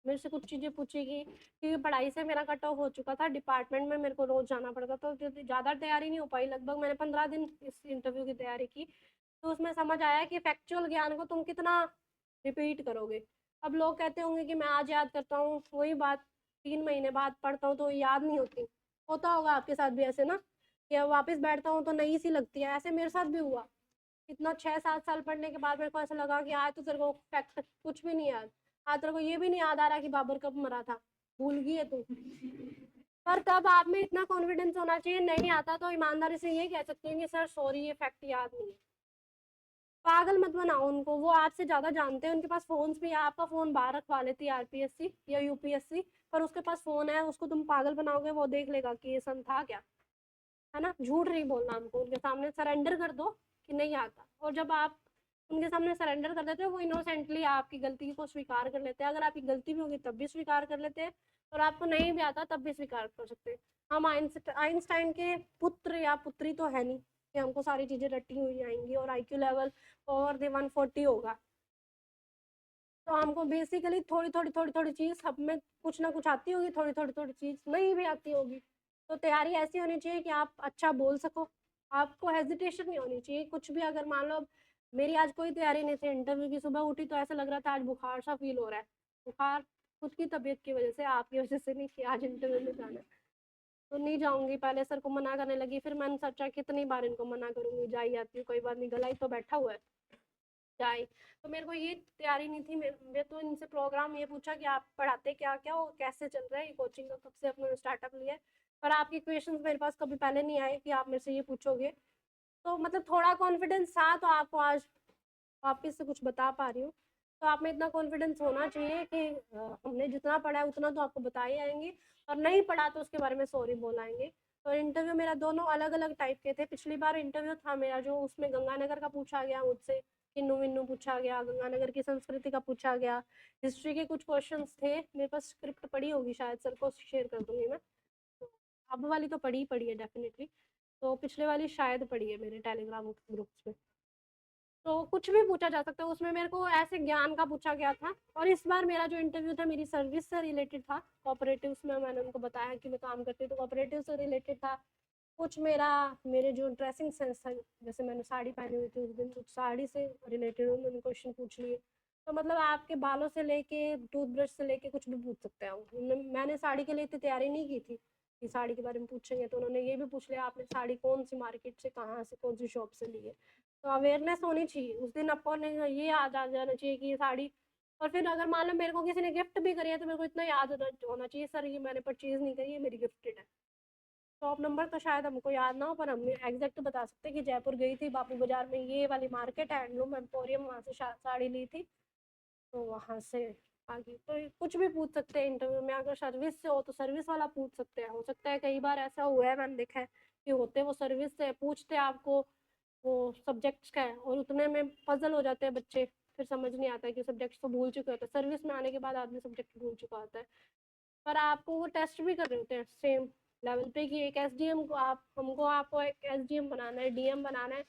मेरे से कुछ चीज़ें पूछेगी, क्योंकि पढ़ाई से मेरा कट ऑफ हो चुका था, डिपार्टमेंट में मेरे को रोज जाना पड़ता था, तो ज़्यादा तैयारी नहीं हो पाई। लगभग मैंने 15 दिन इस इंटरव्यू की तैयारी की, तो उसमें समझ आया कि फैक्चुअल ज्ञान को तुम कितना रिपीट करोगे। अब लोग कहते होंगे कि मैं आज याद करता हूँ वही बात 3 महीने बाद पढ़ता हूँ तो याद नहीं होती। होता होगा आपके साथ भी ऐसे ना, कि अब वापस बैठता हूँ तो नई सी लगती है। ऐसे मेरे साथ भी हुआ, इतना 6-7 साल पढ़ने के बाद मेरे को ऐसा लगा कि आज तो तेरे को फैक्ट कुछ भी नहीं याद, आज तेरे को ये भी नहीं याद आ रहा कि बाबर कब मरा था, भूल गई है तू। पर तब आप में इतना कॉन्फिडेंस होना चाहिए, नहीं आता तो ईमानदारी से ये कह सकते हैं कि सर सॉरी ये फैक्ट याद नहीं है। पागल मत बनाओ उनको, वो आपसे ज्यादा जानते हैं, उनके पास फोन्स भी है। आपका फोन बाहर रखवा लेती है आरपीएससी या यूपीएससी, पर उसके पास फोन है, उसको तुम पागल बनाओगे, वो देख लेगा कि ये सन था क्या। है ना, झूठ नहीं बोलना हमको, उनके सामने सरेंडर कर दो कि नहीं आता। और जब आप उनके सामने सरेंडर कर देते हो, वो इनोसेंटली आपकी गलती को स्वीकार कर लेते हैं। अगर आपकी गलती भी होगी तब भी स्वीकार कर लेते हैं, और आपको नहीं भी आता तब भी स्वीकार कर सकते हैं। हम आइंस्टाइन के पुत्र या पुत्री तो है नहीं कि हमको सारी चीजें रटी हुई आएंगी और आईक्यू लेवल ओवर द 140 होगा। तो हमको बेसिकली थोड़ी थोड़ी थोड़ी थोड़ी चीज सब में कुछ ना कुछ आती होगी, थोड़ी थोड़ी थोड़ी चीज नहीं भी आती होगी। तो तैयारी ऐसी होनी चाहिए कि आप अच्छा बोल सको, आपको हेजिटेशन नहीं होनी चाहिए कुछ भी। अगर मान लो मेरी आज कोई तैयारी नहीं थी इंटरव्यू की, सुबह उठी तो ऐसा लग रहा था आज बुखार सा फील हो रहा है। बुखार खुद की तबीयत की वजह से, आपकी वजह से नहीं कि आज इंटरव्यू में जाना है। तो नहीं जाऊंगी, पहले सर को मना करने लगी, फिर मैंने सोचा कितनी बार इनको मना करूंगी, जा ही आती हूँ, कोई बात नहीं, गला ही तो बैठा हुआ है, जाए। तो मेरे को ये तैयारी नहीं थी, मैं तो इनसे प्रोग्राम ये पूछा कि आप पढ़ाते क्या क्या और कैसे चल रहा है ये कोचिंग का, कब से अपने स्टार्टअप लिया है। पर आपके क्वेश्चंस मेरे पास कभी पहले नहीं आए कि आप मेरे से ये पूछोगे, तो मतलब थोड़ा कॉन्फिडेंस था, तो आपको आज वापिस से कुछ बता पा रही हूँ। तो आप में इतना कॉन्फिडेंस होना चाहिए कि हमने जितना पढ़ा है उतना तो आपको बता ही आएंगे, और नहीं पढ़ा तो उसके बारे में सॉरी बोल आएंगे। तो इंटरव्यू मेरा दोनों अलग अलग टाइप के थे। पिछली बार इंटरव्यू था मेरा जो, उसमें गंगानगर का पूछा गया मुझसे, किन्नू विन्नू पूछा गया, गंगानगर की संस्कृति का पूछा गया, हिस्ट्री के कुछ क्वेश्चंस थे, मेरे पास स्क्रिप्ट पड़ी होगी, शायद सर को शेयर कर दूंगी मैं। तो अब वाली तो पढ़ी ही पढ़ी है डेफिनेटली, तो पिछले वाली शायद पढ़ी है मेरे टेलीग्राम ग्रुप्स में। तो कुछ भी पूछा जा सकता है उसमें, मेरे को ऐसे ज्ञान का पूछा गया था। और इस बार मेरा जो इंटरव्यू था मेरी सर्विस से रिलेटेड था, कोऑपरेटिव्स में मैंने उनको बताया कि मैं काम करती हूँ, तो कोऑपरेटिव से रिलेटेड था। कुछ मेरे जो ड्रेसिंग सेंस था, जैसे मैंने साड़ी पहनी हुई थी उस दिन, कुछ साड़ी से रिलेटेड उन्होंने क्वेश्चन पूछ लिए। तो मतलब आपके बालों से लेके टूथब्रश से लेके कुछ भी पूछ सकते हैं। मैंने साड़ी के लिए इतनी तैयारी नहीं की थी कि साड़ी के बारे में पूछेंगे, तो उन्होंने ये भी पूछ लिया आपने साड़ी कौन सी मार्केट से, कहाँ से, कौन सी शॉप से ली है। तो अवेयरनेस होनी चाहिए उस दिन, अपन ने ये याद आ जाना चाहिए कि ये साड़ी। और फिर अगर मान लो मेरे को किसी ने गिफ्ट भी करी है तो मेरे को इतना याद होना चाहिए, सर ये मैंने परचेज नहीं करी है, मेरी गिफ्टेड है। शॉप नंबर तो शायद हमको याद ना हो, पर हम एग्जैक्ट बता सकते हैं कि जयपुर गई थी बापू बाजार में, ये वाली मार्केट है हैंडलूम एम्पोरियम, वहाँ से साड़ी ली थी, तो वहाँ से आगे। तो कुछ भी पूछ सकते हैं इंटरव्यू में। अगर सर्विस से हो तो सर्विस वाला पूछ सकते हैं, हो सकता है कई बार ऐसा हुआ है, मैंने देखा है कि होते वो सर्विस से पूछते आपको वो सब्जेक्ट्स का है, और उतने में पजल हो जाते हैं बच्चे, फिर समझ नहीं आता है कि सब्जेक्ट्स तो भूल चुके होते हैं, सर्विस में आने के बाद आदमी सब्जेक्ट भूल चुका होता है। पर आपको वो टेस्ट भी कर रहे होते हैं सेम लेवल पे कि एक एसडीएम को आपको एक एसडीएम बनाना है, डीएम बनाना है।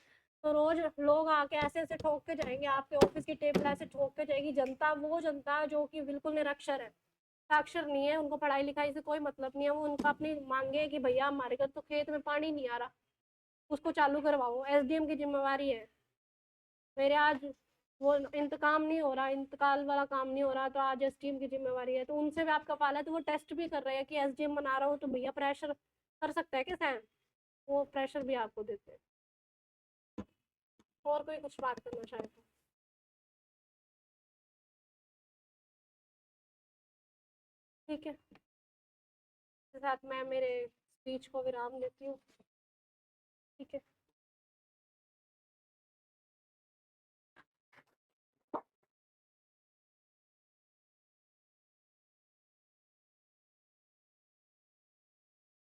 तो रोज लोग आके ऐसे ऐसे ठोक के जाएंगे, आपके ऑफिस की टेबल ऐसे ठोक के जाएगी जनता, वो जनता जो कि बिल्कुल निरक्षर है, साक्षर नहीं है, उनको पढ़ाई लिखाई से कोई मतलब नहीं है, वो उनका अपनी मांगे कि भैया हमारे घर तो खेत में पानी नहीं आ रहा, उसको चालू करवाओ, एसडीएम की जिम्मेवारी है। मेरे आज वो इंतकाम नहीं हो रहा, इंतकाल वाला काम नहीं हो रहा, तो आज एसडीएम की जिम्मेवारी है, तो उनसे भी आपका पाला है, तो वो टेस्ट भी कर रहे हैं कि एसडीएम बना रहा हूँ तो भैया प्रेशर कर सकता है क्या सहन, वो प्रेशर भी आपको देते हैं। और कोई कुछ बात करना चाहे तो। ठीक है, इसके साथ मैं मेरे स्पीच को विराम देती हूँ।